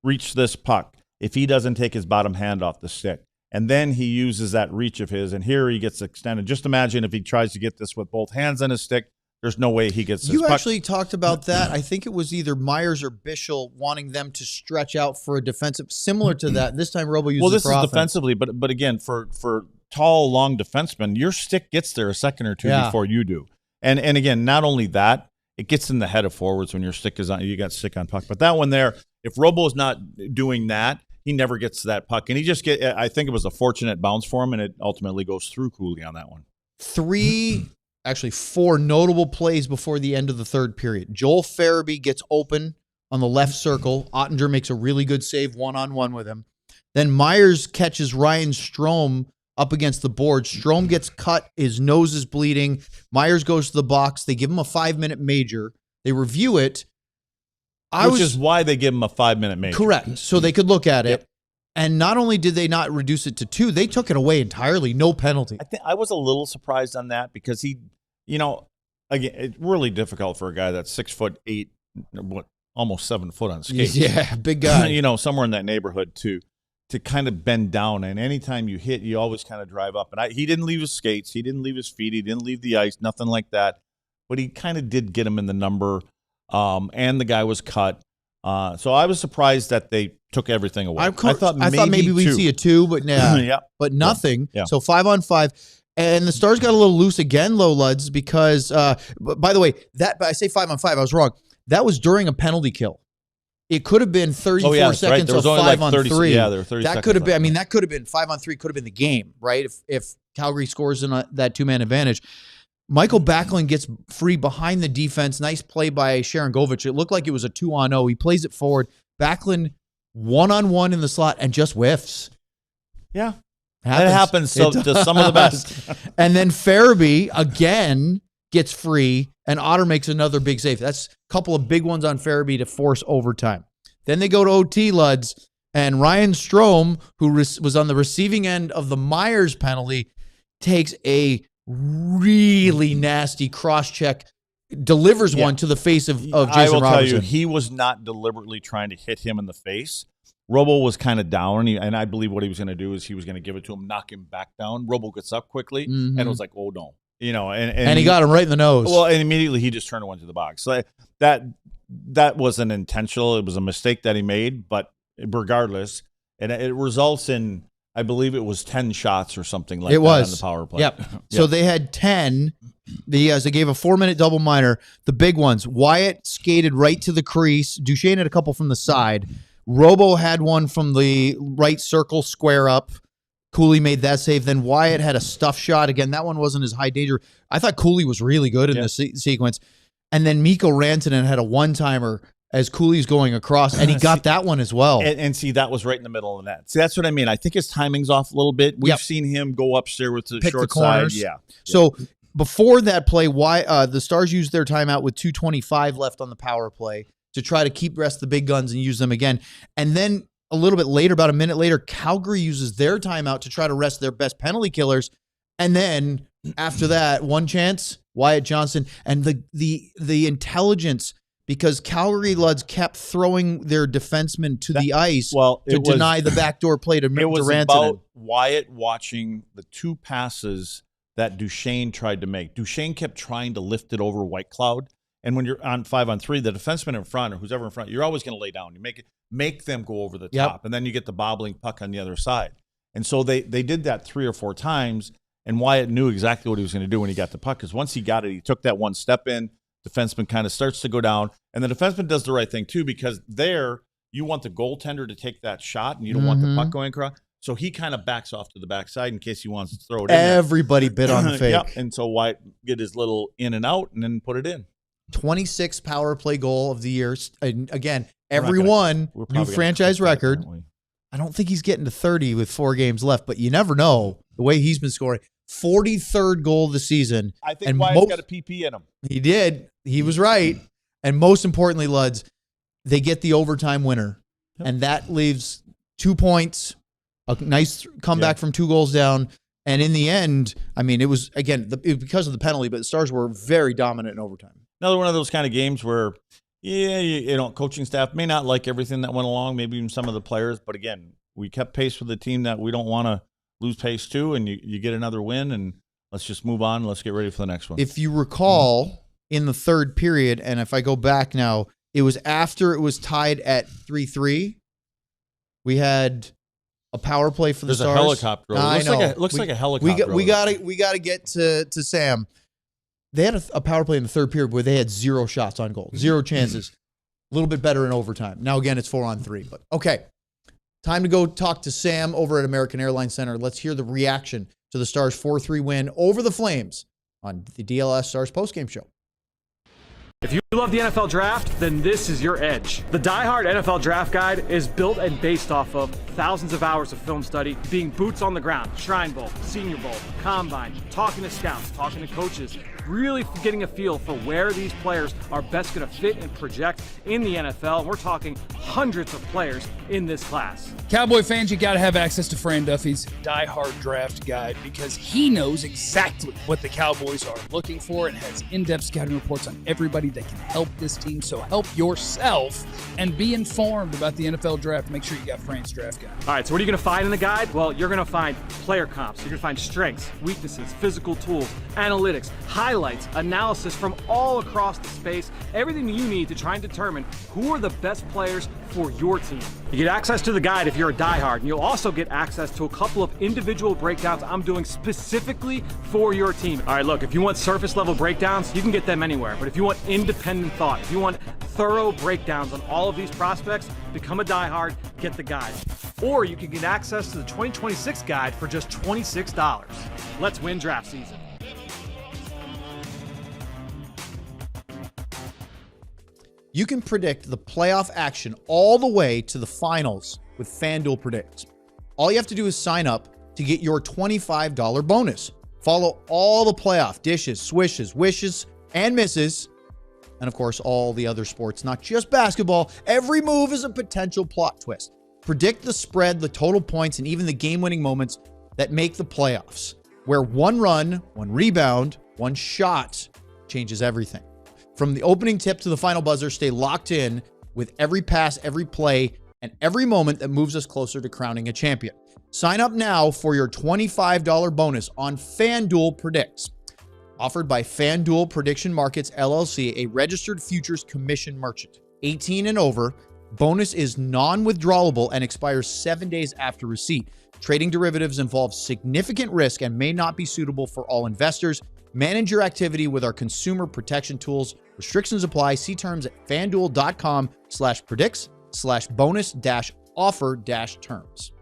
reach this puck if he doesn't take his bottom hand off the stick. And then he uses that reach of his, and here he gets extended. Just imagine if he tries to get this with both hands on his stick, there's no way he gets this You puck. actually talked about that. I think it was either Myers or Bischel wanting them to stretch out for a defensive, similar to that. This time Robo uses this for is offense. Defensively, but again, for tall, long defensemen, your stick gets there a second or two before you do. And again, not only that, it gets in the head of forwards when your stick is on. You got stick on puck. But that one there, if Robo's not doing that, he never gets to that puck. And I think it was a fortunate bounce for him, and it ultimately goes through Cooley on that one. actually 4 notable plays before the end of the third period. Joel Farabee gets open on the left circle. Ottinger makes a really good save one-on-one with him. Then Myers catches Ryan Strome up against the board. Strome gets cut. His nose is bleeding. Myers goes to the box. They give him a 5-minute major. They review it. Which is why they give him a 5-minute major. Correct. So they could look at it. And not only did they not reduce it to 2, they took it away entirely. No penalty. I was a little surprised on that because he, again, it's really difficult for a guy that's 6'8", almost 7 foot on skates. Yeah, big guy. Somewhere in that neighborhood to kind of bend down. And anytime you hit, you always kind of drive up. And he didn't leave his skates. He didn't leave his feet. He didn't leave the ice, nothing like that. But he kind of did get him in the number. And the guy was cut. So I was surprised that they took everything away. I thought maybe we'd see a 2, but but nothing. Yeah. So 5-on-5. And the Stars got a little loose again, Luds, because, by the way, I say 5-on-5, I was wrong. That was during a penalty kill. It could have been 34 seconds of 5-on-3. Yeah, there were 30 seconds. That could have been, that could have been 5-on-3, could have been the game, right? If Calgary scores in that 2-man advantage. Michael Backlund gets free behind the defense. Nice play by Sharangovich. It looked like it was a 2-on-0. He plays it forward. Backlund 1-on-1 in the slot and just whiffs. Yeah. That happens to some of the best. And then Farabee again gets free, and Otter makes another big save. That's a couple of big ones on Farabee to force overtime. Then they go to OT, Luds, and Ryan Strome, who was on the receiving end of the Myers penalty, takes a really nasty cross-check, delivers one to the face of Jason Robertson. I will tell you, he was not deliberately trying to hit him in the face. Robo was kind of down, and I believe what he was going to do is he was going to give it to him, knock him back down. Robo gets up quickly, and was like, oh, no. And he got him right in the nose. Well, and immediately he just turned and went to the box. So that wasn't intentional. It was a mistake that he made, but regardless, and it results in, I believe it was 10 shots or something like that on the power play. Yep. So they had 10. They gave a 4-minute double minor. The big ones, Wyatt skated right to the crease. Duchesne had a couple from the side. Robo had one from the right circle, square up. Cooley made that save. Then Wyatt had a stuff shot. Again, that one wasn't as high danger. I thought Cooley was really good in the sequence. And then Mikko Rantanen had a one-timer as Cooley's going across, and he got that one as well. And see, that was right in the middle of the net. See, that's what I mean. I think his timing's off a little bit. We've seen him go upstairs with the short side. Yeah. So before that play, the Stars used their timeout with 2:25 left on the power play to try to keep rest the big guns and use them again. And then a little bit later, about a minute later, Calgary uses their timeout to try to rest their best penalty killers. And then after that, one chance, Wyatt Johnston, and the intelligence, because Calgary Luds kept throwing their defensemen to the ice to deny the backdoor play to Rantanen. It was about Wyatt watching the 2 passes that Duchesne tried to make. Duchesne kept trying to lift it over White Cloud. And when you're on 5-on-3, the defenseman in front or who's ever in front, you're always going to lay down. You make them go over the top, and then you get the bobbling puck on the other side. And so they did that 3 or 4 times, and Wyatt knew exactly what he was going to do when he got the puck, because once he got it, he took that one step in, defenseman kind of starts to go down, and the defenseman does the right thing too, because there you want the goaltender to take that shot, and you don't want the puck going across. So he kind of backs off to the backside in case he wants to throw it in. Everybody bit on the fake. Yep. And so Wyatt get his little in and out and then put it in. 26th power play goal of the year. And again, everyone new franchise record. I don't think he's getting to 30 with 4 games left, but you never know the way he's been scoring. 43rd goal of the season. I think Wyatt's got a PP in him. He did. He was right. And most importantly, Luds, they get the overtime winner. Yep. And that leaves 2 points, a nice comeback from 2 goals down. And in the end, I mean, it was, again, because of the penalty, but the Stars were very dominant in overtime. Another one of those kind of games where, coaching staff may not like everything that went along, maybe even some of the players. But again, we kept pace with the team that we don't want to lose pace to, and you get another win, and let's just move on. Let's get ready for the next one. If you recall, in the third period, and if I go back now, it was after it was tied at 3-3. We had a power play for the Stars. There's a helicopter. Looks like a helicopter. We gotta get to Sam. They had a power play in the third period where they had 0 shots on goal, 0 chances. A little bit better in overtime. Now, again, it's 4-on-3. But okay, time to go talk to Sam over at American Airlines Center. Let's hear the reaction to the Stars' 4-3 win over the Flames on the DLS Stars postgame show. If you love the NFL Draft, then this is your edge. The Die Hard NFL Draft Guide is built and based off of thousands of hours of film study, being boots on the ground, Shrine Bowl, Senior Bowl, Combine, talking to scouts, talking to coaches, really getting a feel for where these players are best going to fit and project in the NFL. And we're talking hundreds of players in this class. Cowboy fans, you got to have access to Fran Duffy's Die Hard Draft Guide because he knows exactly what the Cowboys are looking for and has in-depth scouting reports on everybody that can help this team. So help yourself and be informed about the NFL Draft. Make sure you got Fran's Draft Guide. All right, so what are you going to find in the guide? Well, you're going to find player comps. You're going to find strengths, weaknesses, physical tools, analytics, highlights, analysis from all across the space, everything you need to try and determine who are the best players for your team. You get access to the guide if you're a diehard, and you'll also get access to a couple of individual breakdowns I'm doing specifically for your team. All right, look, if you want surface level breakdowns, you can get them anywhere, but if you want independent thought, if you want thorough breakdowns on all of these prospects, become a diehard, get the guide. Or you can get access to the 2026 guide for just $26. Let's win draft season. You can predict the playoff action all the way to the finals with FanDuel Predicts. All you have to do is sign up to get your $25 bonus. Follow all the playoff dishes, swishes, wishes, and misses, and of course, all the other sports, not just basketball. Every move is a potential plot twist. Predict the spread, the total points, and even the game-winning moments that make the playoffs, where one run, one rebound, one shot changes everything. From the opening tip to the final buzzer, stay locked in with every pass, every play, and every moment that moves us closer to crowning a champion. Sign up now for your $25 bonus on FanDuel Predicts. Offered by FanDuel Prediction Markets, LLC, a registered futures commission merchant. 18 and over. Bonus is non-withdrawable and expires 7 days after receipt. Trading derivatives involves significant risk and may not be suitable for all investors. Manage your activity with our consumer protection tools. Restrictions apply. See terms at fanduel.com/predicts/bonus-offer-terms.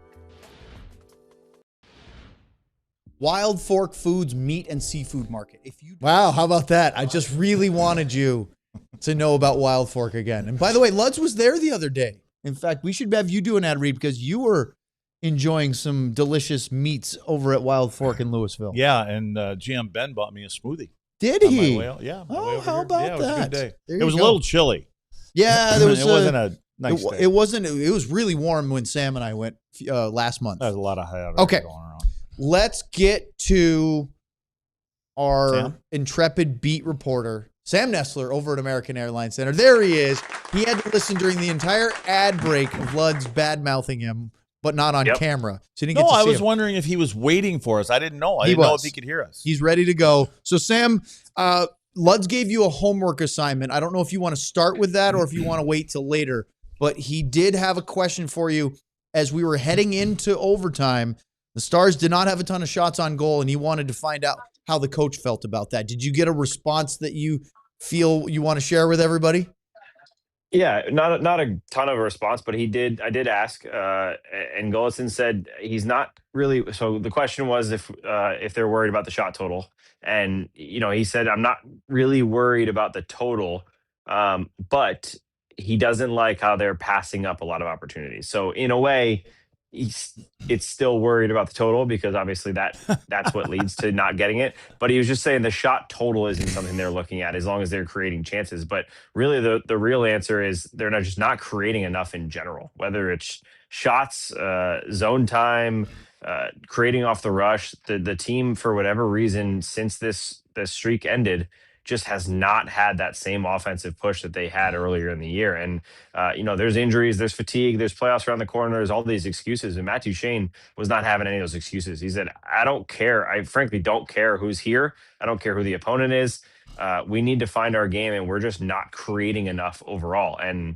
Wild Fork Foods Meat and Seafood Market. Wow, how about that? I just really wanted you to know about Wild Fork again. And by the way, Luds was there the other day. In fact, we should have you do an ad read because you were enjoying some delicious meats over at Wild Fork in Louisville. Yeah, and GM Ben bought me a smoothie. Did he? Yeah. Oh, how about that? It was a good day. There it was you a go. little chilly. Yeah, there was. It wasn't a nice day. It wasn't. It was really warm when Sam and I went last month. There's a lot of hot okay. going around. Let's get to our Sam? intrepid beat reporter, Sam Nestler, over at American Airlines Center. There he is. He had to listen during the entire ad break of Luds bad-mouthing him, but not on camera. So he didn't get to see I was him. wondering if he was waiting for us. I didn't know. I didn't know if he could hear us. He's ready to go. So, Sam, Luds gave you a homework assignment. I don't know if you want to start with that or if you want to wait till later, but he did have a question for you as we were heading into overtime. The Stars did not have a ton of shots on goal, and he wanted to find out how the coach felt about that. Did you get a response that you feel you want to share with everybody? Yeah, not a ton of a response, but I did ask, and Golosin said he's not really. So the question was if they're worried about the shot total, and he said I'm not really worried about the total, but he doesn't like how they're passing up a lot of opportunities. So in a way, it's still worried about the total because obviously that's what leads to not getting it. But he was just saying the shot total isn't something they're looking at as long as they're creating chances. But really the real answer is they're just not creating enough in general, whether it's shots, zone time, creating off the rush. The team, for whatever reason, since this streak ended, just has not had that same offensive push that they had earlier in the year. And, there's injuries, there's fatigue, there's playoffs around the corner, there's all these excuses. And Matt Duchene was not having any of those excuses. He said, I don't care. I frankly don't care who's here. I don't care who the opponent is. We need to find our game, and we're just not creating enough overall. And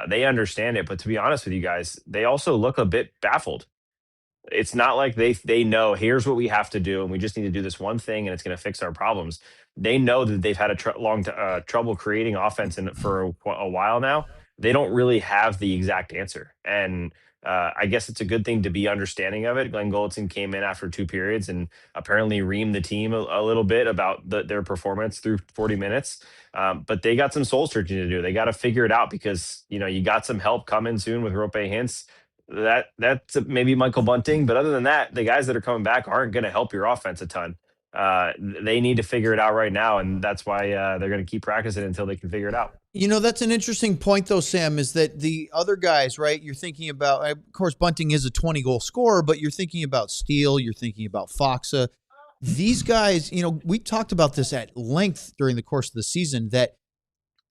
they understand it. But to be honest with you guys, they also look a bit baffled. It's not like they know here's what we have to do, and we just need to do this one thing, and it's going to fix our problems. They know that they've had a long trouble creating offense for a while now. They don't really have the exact answer, and I guess it's a good thing to be understanding of it. Glenn Goldson came in after 2 periods and apparently reamed the team a little bit about their performance through 40 minutes. But they got some soul searching to do. They got to figure it out because, you got some help coming soon with Rope Hintz. That's maybe Michael Bunting. But other than that, the guys that are coming back aren't going to help your offense a ton. They need to figure it out right now. And that's why they're going to keep practicing until they can figure it out. That's an interesting point, though, Sam, is that the other guys, right, you're thinking about, of course, Bunting is a 20-goal scorer, but you're thinking about Steele, you're thinking about Foxa. These guys, we talked about this at length during the course of the season, that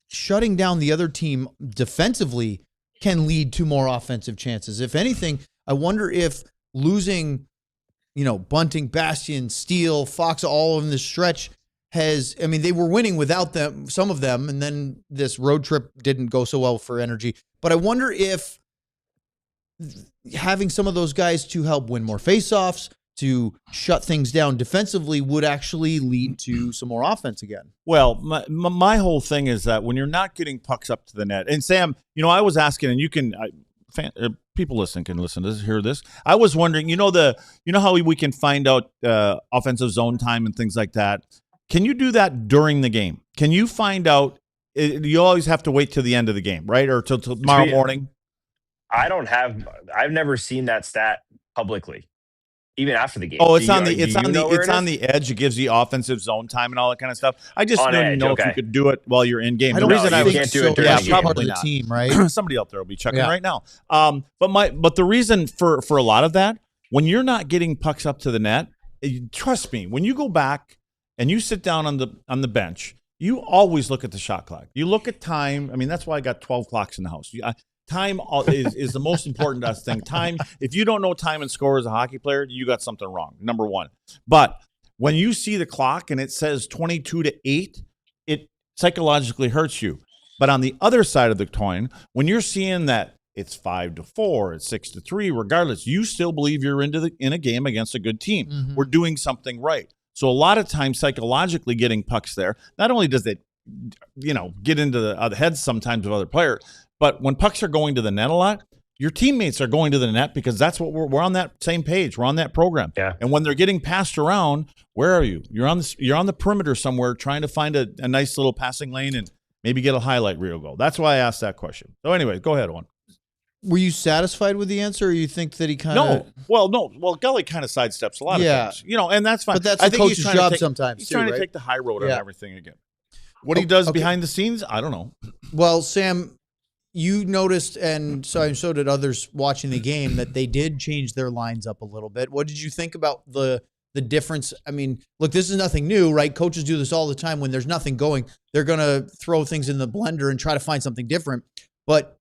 shutting down the other team defensively can lead to more offensive chances. If anything, I wonder if losing, Bunting, Bastian, Steele, Foxa, all in this stretch they were winning without them, some of them, and then this road trip didn't go so well for Energy. But I wonder if having some of those guys to help win more faceoffs, to shut things down defensively, would actually lead to some more offense again. Well, my whole thing is that when you're not getting pucks up to the net, and Sam, I was asking, and you can, people listening can listen to this, hear this. I was wondering, how we can find out offensive zone time and things like that. Can you do that during the game? Can you find out? You always have to wait till the end of the game, right? Or till tomorrow morning? I've never seen that stat publicly, even after the game. Oh, it's on the edge. It gives you offensive zone time and all that kind of stuff. I just didn't know if you could do it while you're in game. I can't do it during the game. Probably not. Team, right? Somebody out there will be checking right now. But the reason for a lot of that, when you're not getting pucks up to the net, trust me, when you go back and you sit down on the bench, you always look at the shot clock. You look at time. That's why I got 12 clocks in the house. Time is the most important to us thing. Time. If you don't know time and score as a hockey player, you got something wrong. Number one. But when you see the clock and it says 22-8, it psychologically hurts you. But on the other side of the coin, when you're seeing that it's 5-4, it's 6-3, regardless, you still believe you're in a game against a good team. Mm-hmm. We're doing something right. So a lot of times psychologically getting pucks there, not only does it, get into the heads sometimes of other players, but when pucks are going to the net a lot, your teammates are going to the net because that's what we're on that same page. We're on that program. Yeah. And when they're getting passed around, where are you? You're on the perimeter somewhere trying to find a nice little passing lane and maybe get a highlight reel goal. That's why I asked that question. So anyway, go ahead, Owen. Were you satisfied with the answer, or you think that he kind of... No. Well, Gully kind of sidesteps a lot of things. And that's fine. But that's the coach's job sometimes, He's trying to take the high road on everything again. What he does behind the scenes, I don't know. Well, Sam, you noticed, and so did others watching the game, that they did change their lines up a little bit. What did you think about the difference? Look, this is nothing new, right? Coaches do this all the time. When there's nothing going, they're going to throw things in the blender and try to find something different. But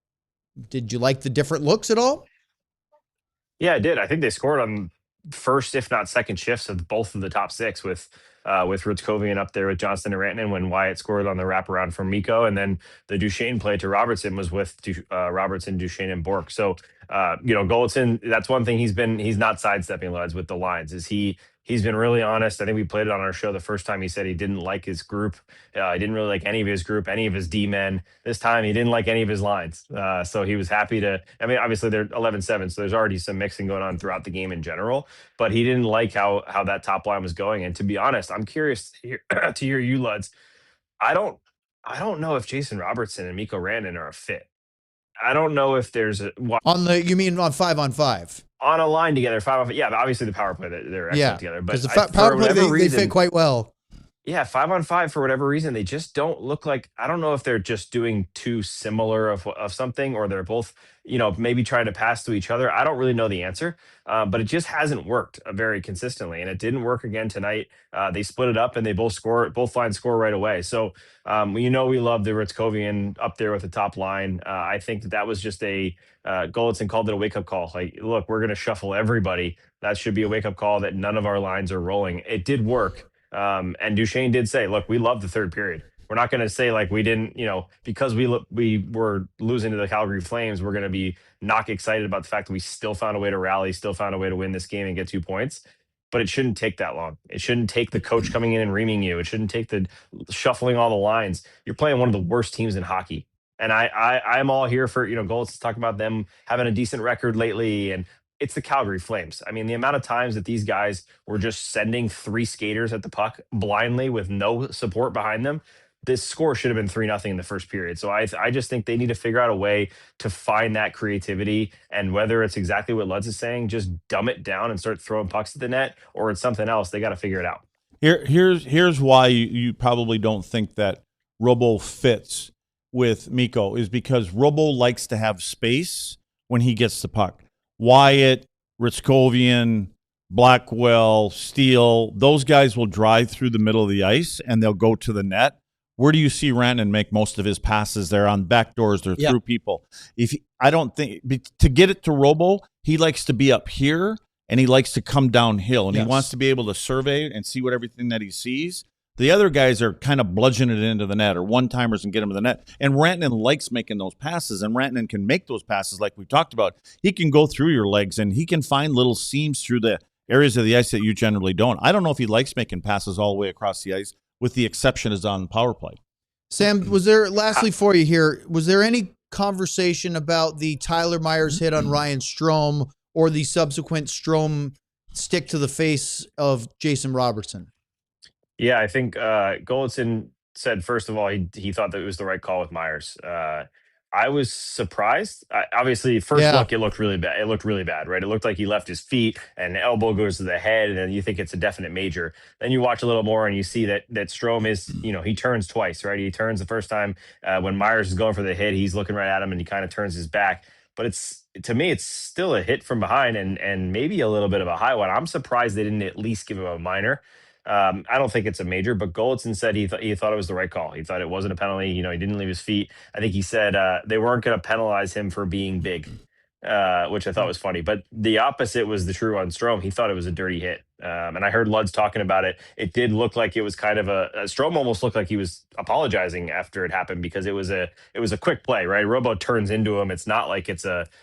did you like the different looks at all? Yeah, I did. I think they scored on first, if not second shifts of both of the top six with Hryckowian up there with Johnston and Rantanen when Wyatt scored on the wraparound from Mikko. And then the Duchesne play to Robertson was with Robertson, Duchesne, and Bourque. So, Goldson, that's one thing he's not sidestepping lads with the lines. He's been really honest. I think we played it on our show the first time. He said he didn't like his group. He didn't really like any of his group, any of his D-men. This time, he didn't like any of his lines. So he was happy to – obviously, they're 11-7, so there's already some mixing going on throughout the game in general. But he didn't like how that top line was going. And to be honest, I'm curious to hear you, Luds. I don't know if Jason Robertson and Mikko Rantanen are a fit. I don't know if there's a... You mean on 5-on-5? On a line together, 5-on-5. Yeah, obviously the power play, they're excellent together. But the power play, they fit quite well. Yeah, 5-on-5, for whatever reason, they just don't look like... I don't know if they're just doing too similar of something, or they're both, maybe trying to pass to each other. I don't really know the answer, but it just hasn't worked very consistently, and it didn't work again tonight. They split it up, and they both lines score right away. So, we love the Hryckowian up there with the top line. I think that was just a... Goldson called it a wake-up call. Like, look, we're going to shuffle everybody. That should be a wake-up call that none of our lines are rolling. It did work. And Duchesne did say, look, we love the third period. We're not going to say like we didn't, because we were losing to the Calgary Flames, we're going to be not excited about the fact that we still found a way to rally, still found a way to win this game and get 2 points. But it shouldn't take that long. It shouldn't take the coach coming in and reaming you. It shouldn't take the shuffling all the lines. You're playing one of the worst teams in hockey. And I'm all here for, Golds talking about them having a decent record lately. And it's the Calgary Flames. I mean, the amount of times that these guys were just sending 3 skaters at the puck blindly with no support behind them. This score should have been 3-0 in the first period. So I just think they need to figure out a way to find that creativity. And whether it's exactly what Lutz is saying, just dumb it down and start throwing pucks at the net, or it's something else, they got to figure it out. Here's why you probably don't think that Robo fits with Mikko, is because Robo likes to have space when he gets the puck. Wyatt, Hryckowian, Blackwell, Steele, those guys will drive through the middle of the ice and they'll go to the net. Where do you see Rantanen make most of his passes? They're on back doors. They're through people. I don't think to get it to Robo, he likes to be up here and he likes to come downhill and he wants to be able to survey and see what everything that he sees. The other guys are kind of bludgeoning it into the net or one-timers and get him to the net. And Rantanen likes making those passes, and Rantanen can make those passes like we talked about. He can go through your legs, and he can find little seams through the areas of the ice that you generally don't. I don't know if he likes making passes all the way across the ice, with the exception is on power play. Sam, was there, lastly for you here, was there any conversation about the Tyler Myers hit on Ryan Strome or the subsequent Strome stick to the face of Jason Robertson? Yeah, I think Goldson said, first of all, he thought that it was the right call with Myers. I was surprised. Obviously, first look, it looked really bad. It looked really bad, right? It looked like he left his feet and the elbow goes to the head, and then you think it's a definite major. Then you watch a little more and you see that Strome is, he turns twice, right? He turns the first time when Myers is going for the hit, he's looking right at him and he kind of turns his back. But to me, it's still a hit from behind and maybe a little bit of a high one. I'm surprised they didn't at least give him a minor. I don't think it's a major, but Goldson said he thought it was the right call. He thought it wasn't a penalty. He didn't leave his feet. I think he said they weren't going to penalize him for being big, which I thought was funny. But the opposite was the true on Strome. He thought it was a dirty hit. And I heard Lutz talking about it. It did look like it was kind of Strome almost looked like he was apologizing after it happened because it was a quick play, right? Robo turns into him. It's not like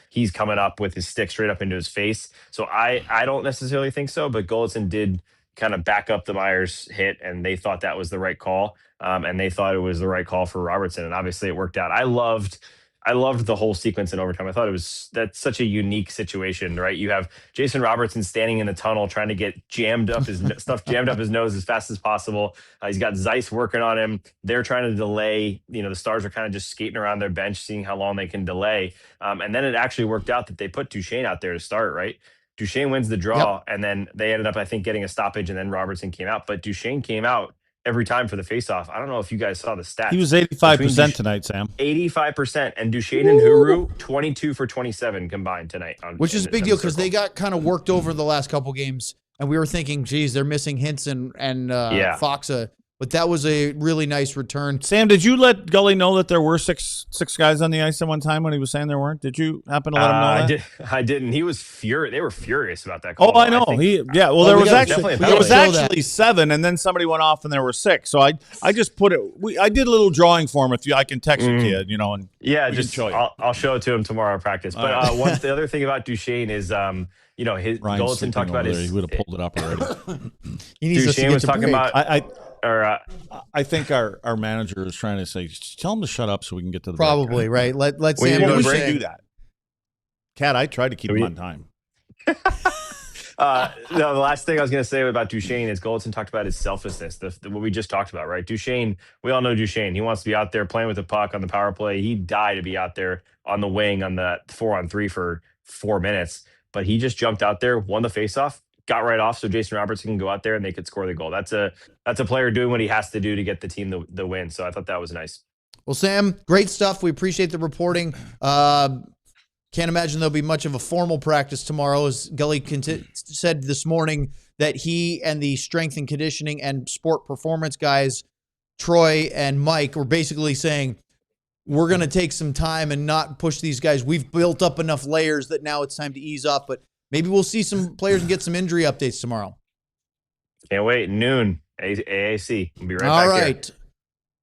he's coming up with his stick straight up into his face. So I don't necessarily think so, but Goldson did kind of back up the Myers hit, and they thought that was the right call. And they thought it was the right call for Robertson. And obviously it worked out. I loved the whole sequence in overtime. I thought that's such a unique situation, right? You have Jason Robertson standing in the tunnel trying to get stuff jammed up his nose as fast as possible. He's got Zeiss working on him. They're trying to delay. The Stars are kind of just skating around their bench, seeing how long they can delay. And then it actually worked out that they put Duchesne out there to start, right? Duchesne wins the draw, and then they ended up, I think, getting a stoppage, and then Robertson came out. But Duchesne came out every time for the faceoff. I don't know if you guys saw the stats. He was 85% tonight, Sam. 85%. And Duchesne and Huru, 22 for 27 combined tonight. Which is a big deal because they got kind of worked over the last couple games, and we were thinking, geez, they're missing Hintz and Foxa. But that was a really nice return. Sam, did you let Gully know that there were six guys on the ice at one time when he was saying there weren't? Did you happen to let him know that? I didn't. He was furious. They were furious about that call. Oh, I know. There was actually 7, and then somebody went off and there were 6. So I just put it. I did a little drawing for him. I can text you, kid. And just I'll show it to him tomorrow at practice. But the other thing about Duchesne is his Goldson talked about he would have pulled it up already. Duchesne was talking about I think our manager is trying to say, tell him to shut up so we can get to the probably break. Right. Let Sam do that. Cat, I tried to keep him on time. The last thing I was going to say about Duchesne is Goldson talked about his selflessness, what we just talked about, right? Duchesne, we all know Duchesne. He wants to be out there playing with the puck on the power play. He'd die to be out there on the wing on the 4-on-3 for 4 minutes, but he just jumped out there, won the faceoff, got right off so Jason Robertson can go out there and they could score the goal. That's a player doing what he has to do to get the team the win. So I thought that was nice. Well, Sam, great stuff. We appreciate the reporting. Can't imagine there'll be much of a formal practice tomorrow. As Gully said this morning that he and the strength and conditioning and sport performance guys, Troy and Mike, were basically saying, we're going to take some time and not push these guys. We've built up enough layers that now it's time to ease up, but maybe we'll see some players and get some injury updates tomorrow. Can't wait. Noon, AAC. We'll be right back. All right. Here.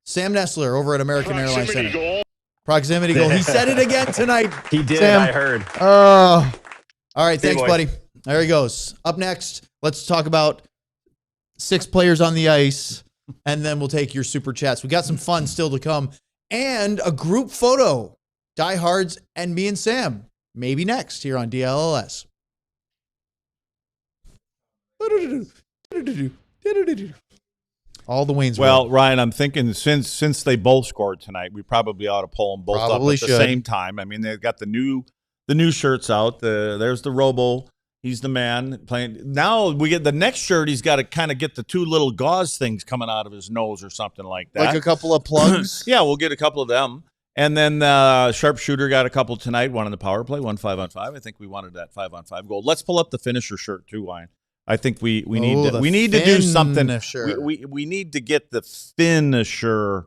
Sam Nessler over at American Airlines Center. Proximity goal. He said it again tonight. He did, Sam. I heard. All right, thanks, buddy. There he goes. Up next, let's talk about 6 players on the ice, and then we'll take your super chats. We got some fun still to come. and a group photo. Diehards and me and Sam. Maybe next here on DLLS. All the Wayne's Well, World. Ryan, I'm thinking since they both scored tonight, we probably ought to pull them both Probably up at should. the same time. I mean, they've got the new shirts out. There's the Robo. He's the man playing. Now we get the next shirt. He's got to kind of get the two little gauze things coming out of his nose or something like that. Like a couple of plugs. Yeah, we'll get a couple of them. And then Sharpshooter got a couple tonight. One on the power play, one 5-on-5. I think we wanted that 5-on-5 goal. Let's pull up the finisher shirt too, Ryan. I think we need to do something. We need to get the finisher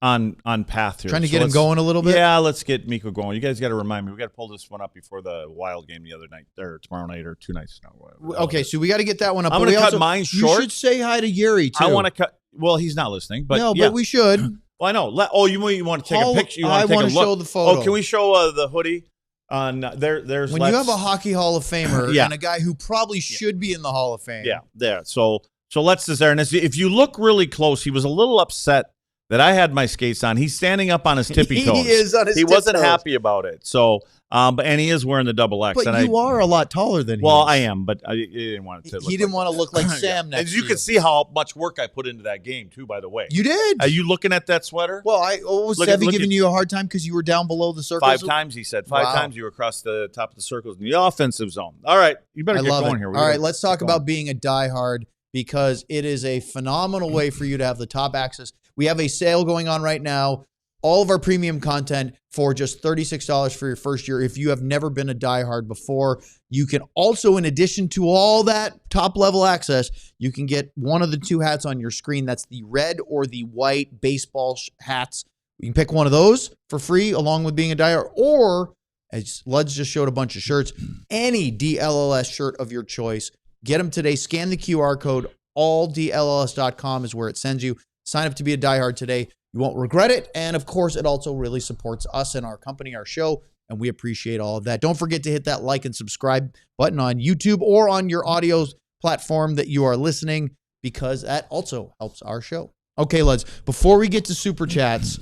on path here. Trying to get him going a little bit? Yeah, let's get Mikko going. You guys got to remind me. We got to pull this one up before the Wild game the other night, or tomorrow night, or 2 nights now. Okay, so we got to get that one up. I'm going to cut mine short. You should say hi to Yuri, too. I want to cut. Well, he's not listening, but no, yeah. but we should. Well, I know. You want to take a picture? I want to show the photo. Oh, can we show the hoodie? There's when you have a hockey Hall of Famer yeah. and a guy who probably should be in the Hall of Fame. Yeah, there. So Let's is there. And if you look really close, he was a little upset that I had my skates on. He's standing up on his tippy toes. He is on his He wasn't tiptoes. happy about it. So, and he is wearing the double X. But and you are a lot taller than him. Well, I am, but I didn't want it to. He didn't want to look like Sam next And you to can see how much work I put into that game too. By the way, You did. Are you looking at that sweater? Well, was Sevy giving you a hard time because you were down below the circle? 5 times, he said. 5 times you were across the top of the circles in the offensive zone. All right, you better get going here. All right, let's talk about being a diehard because it is a phenomenal way for you to have the top access. We have a sale going on right now. All of our premium content for just $36 for your first year. If you have never been a diehard before, you can also, in addition to all that top level access, you can get one of the 2 hats on your screen. That's the red or the white baseball hats. You can pick one of those for free along with being a diehard, or as Luds just showed a bunch of shirts, any DLLS shirt of your choice. Get them today. Scan the QR code. alldlls.com is where it sends you. Sign up to be a diehard today. You won't regret it. And of course, it also really supports us and our company, our show, and we appreciate all of that. Don't forget to hit that like and subscribe button on YouTube or on your audio platform that you are listening, because that also helps our show. Okay, Luds, before we get to Super Chats,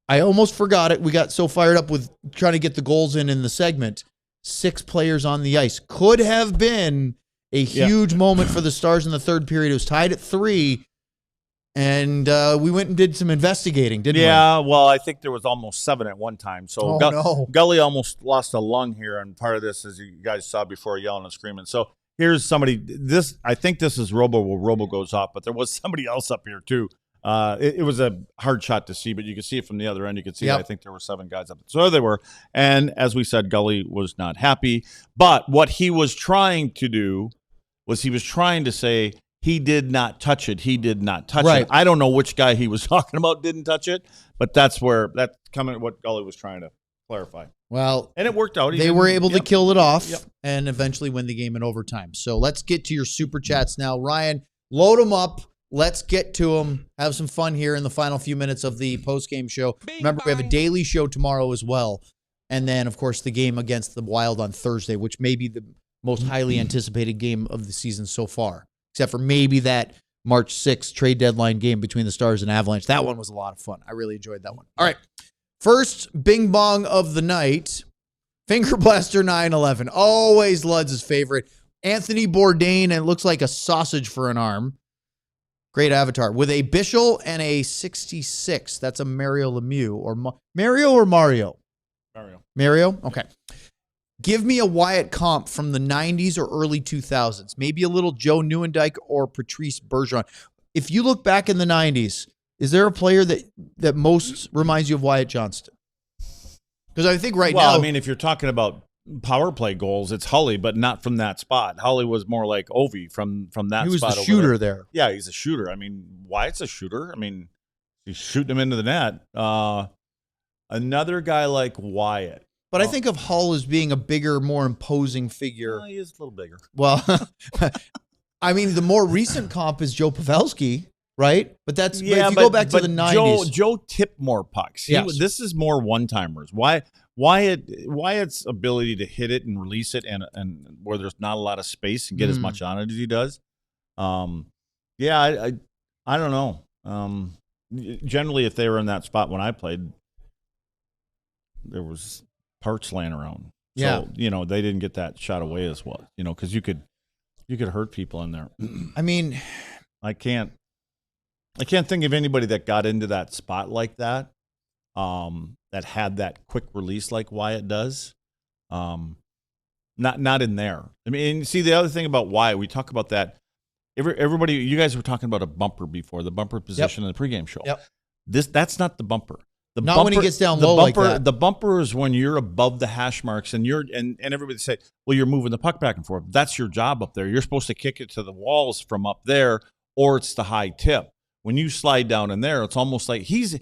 I almost forgot it. We got so fired up with trying to get the goals in the segment. 6 players on the ice. Could have been a huge moment for the Stars in the third period. It was tied at 3. And we went and did some investigating, didn't we? Yeah, well, I think there was almost 7 at one time. So Gully almost lost a lung here, and part of this, as you guys saw before, yelling and screaming. So here's somebody. I think this is Robo where Robo goes off, but there was somebody else up here too. It was a hard shot to see, but you can see it from the other end. You can see I think there were 7 guys up. So there they were. And as we said, Gully was not happy. But what he was trying to do was he was trying to say, he did not touch it. He did not touch it. I don't know which guy he was talking about didn't touch it, but that's what Gully was trying to clarify. Well, and it worked out. They were able to kill it off and eventually win the game in overtime. So let's get to your Super Chats now. Ryan, load them up. Let's get to them. Have some fun here in the final few minutes of the post-game show. Remember, we have a daily show tomorrow as well. And then, of course, the game against the Wild on Thursday, which may be the most highly anticipated game of the season so far. Except for maybe that March 6th trade deadline game between the Stars and Avalanche. That one was a lot of fun. I really enjoyed that one. All right. First bing bong of the night. Finger Blaster 911. Always Luds' favorite. Anthony Bourdain, and it looks like a sausage for an arm. Great avatar. With a Bischel and a 66. That's a Mario Lemieux. Or Mario or Mario? Mario? Okay. Give me a Wyatt comp from the 90s or early 2000s. Maybe a little Joe Nieuwendyk or Patrice Bergeron. If you look back in the 90s, is there a player that most reminds you of Wyatt Johnston? Because I think now... Well, I mean, if you're talking about power play goals, it's Hully, but not from that spot. Hully was more like Ovi from that spot. He was the shooter there. Yeah, he's a shooter. I mean, Wyatt's a shooter. I mean, he's shooting him into the net. Another guy like Wyatt. But I think of Hull as being a bigger, more imposing figure. He is a little bigger. Well, I mean, the more recent comp is Joe Pavelski, right? But that's but if you go back to the 90s. Joe tipped more pucks. This is more one-timers. Wyatt's ability to hit it and release it and where there's not a lot of space and get as much on it as he does. I don't know. generally, if they were in that spot when I played, there was parts laying around. So, they didn't get that shot away as well, because you could hurt people in there. I mean, I can't think of anybody that got into that spot like that, that had that quick release like Wyatt does. Not in there. I mean, see, the other thing about Wyatt, we talk about that. Everybody, you guys were talking about a bumper before, the bumper position in the pregame show. Yep. That's not the bumper. When he gets down low like that. The bumper is when you're above the hash marks and and everybody say, well, you're moving the puck back and forth. That's your job up there. You're supposed to kick it to the walls from up there, or it's the high tip. When you slide down in there, it's almost like he's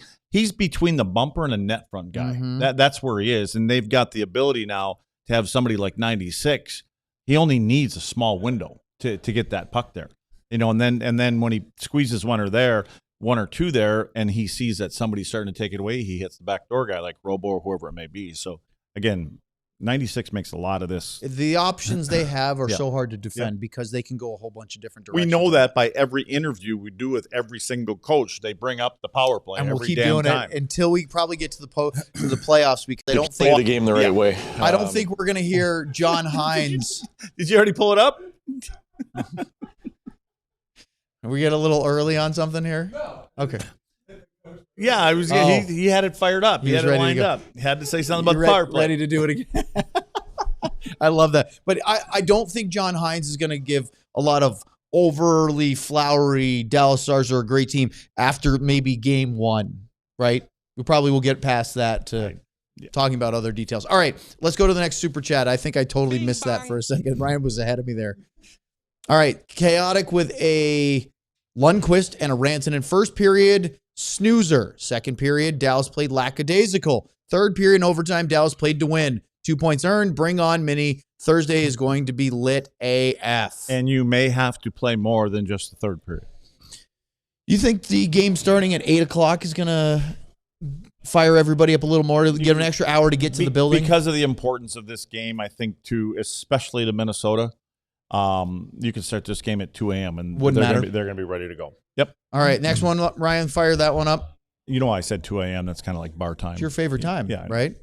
between the bumper and a net front guy. Mm-hmm. That's where he is. And they've got the ability now to have somebody like 96. He only needs a small window to get that puck there. And then when he squeezes one or two there, and he sees that somebody's starting to take it away, he hits the backdoor guy like Robo or whoever it may be. So, again, 96 makes a lot of this. The options they have are so hard to defend because they can go a whole bunch of different directions. We know that by every interview we do with every single coach. They bring up the power play and every we'll keep damn doing time. it until we probably get to the playoffs because they don't play the game the right way. I don't think we're going to hear John Hines. Did you already pull it up? We get a little early on something here? No. Okay. Yeah, I was. He had it fired up. He had it lined up. He had to say something about the power play. Ready to do it again. I love that. But I don't think John Hines is going to give a lot of overly flowery Dallas Stars are a great team after maybe game one, right? We probably will get past that to talking about other details. All right, let's go to the next super chat. I think I totally missed that for a second. Ryan was ahead of me there. All right, Chaotic with a Lundqvist and a Rantanen. First period, snoozer. Second period, Dallas played lackadaisical. Third period in overtime, Dallas played to win. 2 points earned. Bring on Minnie. Thursday is going to be lit AF. And you may have to play more than just the third period. You think the game starting at 8 o'clock is going to fire everybody up a little more to give an extra hour to get to the building? Because of the importance of this game, I think, especially to Minnesota, you can start this game at 2 a.m. and they're going to be ready to go. Yep. All right, next one, Ryan, fire that one up. I said 2 a.m. That's kind of like bar time. It's your favorite time, right?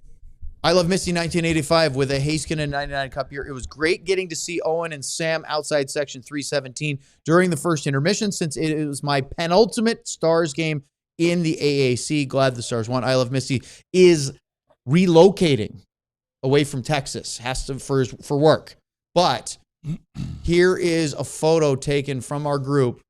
I Love Misty 1985 with a Hryckowian 99 Cup year. It was great getting to see Owen and Sam outside section 317 during the first intermission since it was my penultimate Stars game in the AAC. Glad the Stars won. I Love Misty is relocating away from Texas, has to for work. But here is a photo taken from our group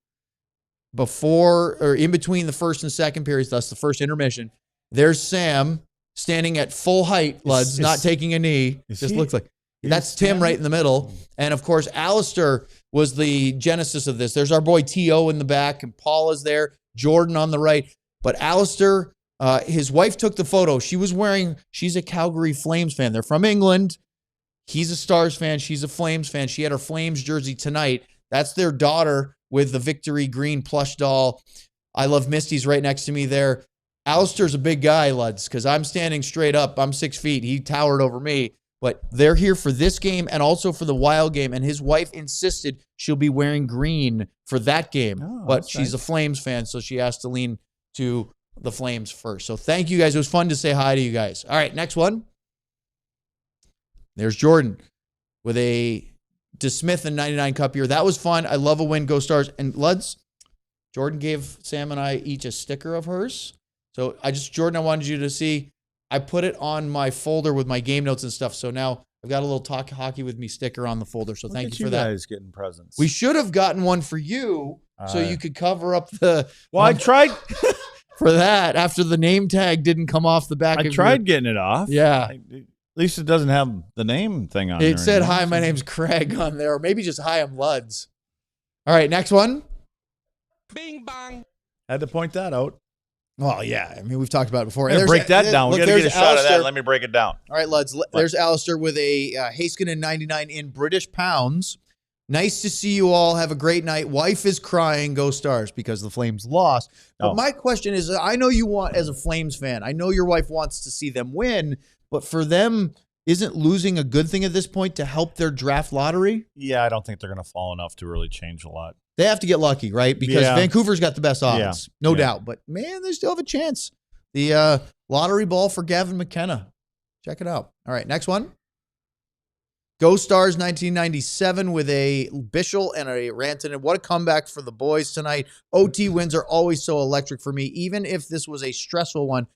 before or in between the first and second periods, thus the first intermission. There's Sam standing at full height, Luds, not taking a knee. Just looks like that's Tim right in the middle. And of course, Alistair was the genesis of this. There's our boy T.O. in the back, and Paul is there, Jordan on the right. But Alistair, his wife took the photo. She's a Calgary Flames fan. They're from England. He's a Stars fan. She's a Flames fan. She had her Flames jersey tonight. That's their daughter with the Victory Green plush doll. I Love Misty's right next to me there. Alistair's a big guy, Luds, because I'm standing straight up. I'm 6 feet. He towered over me. But they're here for this game and also for the Wild game. And his wife insisted she'll be wearing green for that game. But she's a Flames fan, so she has to lean to the Flames first. So thank you guys. It was fun to say hi to you guys. All right, next one. There's Jordan with a DeSmith and 99 Cup year. That was fun. I love a win. Go Stars. And Luds, Jordan gave Sam and I each a sticker of hers. So Jordan, I wanted you to see, I put it on my folder with my game notes and stuff. So now I've got a little Talk Hockey with Me sticker on the folder. So thank you for that. You guys getting presents. We should have gotten one for you so you could cover up the. Well, I tried for that after the name tag didn't come off the back. I tried getting it off. Yeah. At least it doesn't have the name thing on there. It said, "Hi, my name's Craig" on there. Or maybe just, "Hi, I'm Luds." All right, next one. Bing bang. Had to point that out. Well, yeah. I mean, we've talked about it before. Break that down. We got to get a shot of that. Let me break it down. All right, Luds. There's Alistair with a Hryckowian 99 in British pounds. Nice to see you all. Have a great night. Wife is crying. Go Stars, because the Flames lost. But my question is, I know you want, as a Flames fan, I know your wife wants to see them win, but for them, isn't losing a good thing at this point to help their draft lottery? Yeah, I don't think they're going to fall enough to really change a lot. They have to get lucky, right? Because Vancouver's got the best odds, no doubt. But, man, they still have a chance. The lottery ball for Gavin McKenna. Check it out. All right, next one. Go Stars 1997 with a Bischel and a Rantanen. What a comeback for the boys tonight. OT wins are always so electric for me, even if this was a stressful one.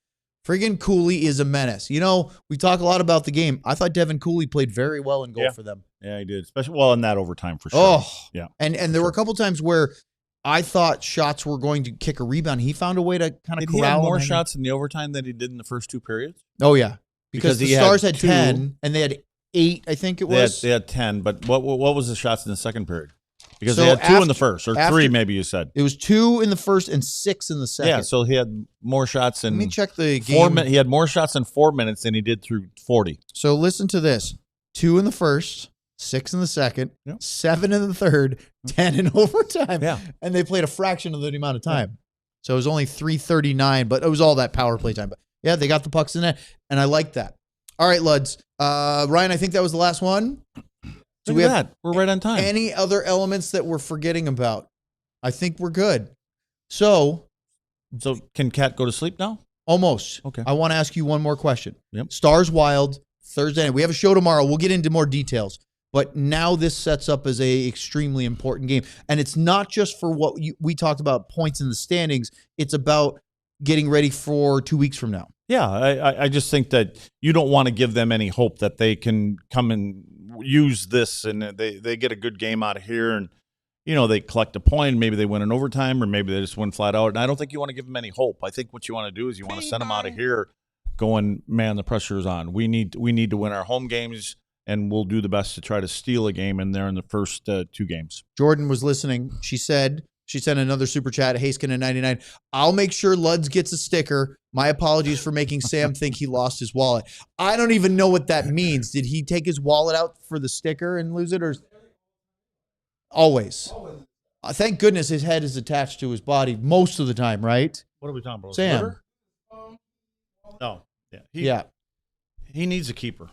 Friggin' Cooley is a menace. You know, we talk a lot about the game. I thought Devin Cooley played very well in goal for them. Yeah, he did. Especially in that overtime for sure. Oh, yeah. And there were a couple times where I thought shots were going to kick a rebound. He found a way to kind of corral. Did he have more shots in the overtime than he did in the first 2 periods? Oh, yeah. Because the Stars had 10 and they had 8, I think it was. They had 10, but what was the shots in the second period? Because they had 2 in the first, or 3 maybe you said. It was 2 in the first and 6 in the second. Yeah, so he had more shots in. Let me check the game. He had more shots in 4 minutes than he did through 40. So listen to this: 2 in the first, 6 in the second, 7 in the third, 10 in overtime. Yeah, and they played a fraction of the amount of time. Yeah. So it was only 3:39, but it was all that power play time. But yeah, they got the pucks in there, and I like that. All right, Luds. Ryan, I think that was the last one. So we have we're right on time. Any other elements that we're forgetting about? I think we're good. So can Kat go to sleep now? Almost. Okay. I want to ask you one more question. Yep. Stars Wild, Thursday night. We have a show tomorrow. We'll get into more details. But now this sets up as a extremely important game. And it's not just for what we talked about, points in the standings. It's about getting ready for 2 weeks from now. Yeah, I just think that you don't want to give them any hope that they can come and use this and they get a good game out of here and, they collect a point, maybe they win in overtime or maybe they just win flat out. And I don't think you want to give them any hope. I think what you want to do is you want to send them out of here going, man, the pressure's on. We need to win our home games and we'll do the best to try to steal a game in there in the first 2 games. Jordan was listening. She sent another super chat, Haskin at 99. I'll make sure Luds gets a sticker. My apologies for making Sam think he lost his wallet. I don't even know what that means. Did he take his wallet out for the sticker and lose it? Or always? Thank goodness his head is attached to his body most of the time, right? What are we talking about? Sam. No. Yeah. He needs a keeper.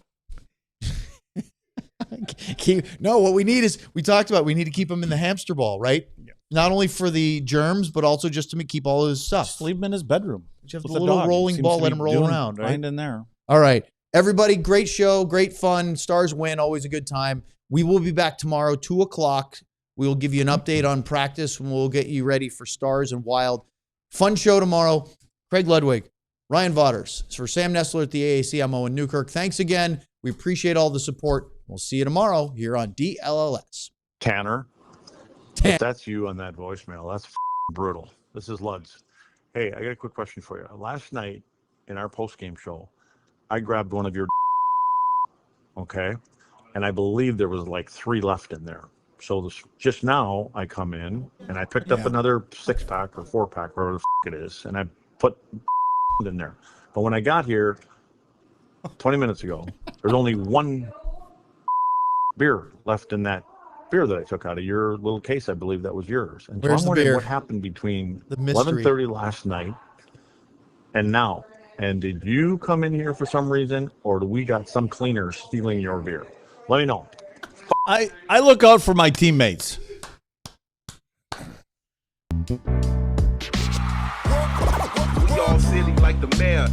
No, what we need is, we talked about, we need to keep him in the hamster ball, right? Yeah. Not only for the germs, but also just to keep all his stuff. Just leave him in his bedroom. Just have the little rolling ball, let him roll around. Right in there. All right. Everybody, great show, great fun. Stars win, always a good time. We will be back tomorrow, 2:00. We will give you an update on practice, and we'll get you ready for Stars and Wild. Fun show tomorrow. Craig Ludwig, Ryan Vaughters. For Sam Nestler at the AAC, I'm Owen Newkirk. Thanks again. We appreciate all the support. We'll see you tomorrow here on DLLS. Tanner, if that's you on that voicemail, that's brutal. This is Luds. Hey, I got a quick question for you. Last night in our post-game show, I grabbed one of your okay, and I believe there was like 3 left in there. So just now I come in and I picked up another 6-pack or 4-pack, whatever the it is, and I put in there. But when I got here 20 minutes ago, there's only 1 beer left in that beer that I took out of your little case. I believe that was yours. And so I'm wondering what happened between 11:30 last night and now. And did you come in here for some reason, or do we got some cleaners stealing your beer? Let me know. I look out for my teammates. We all silly like the mayor.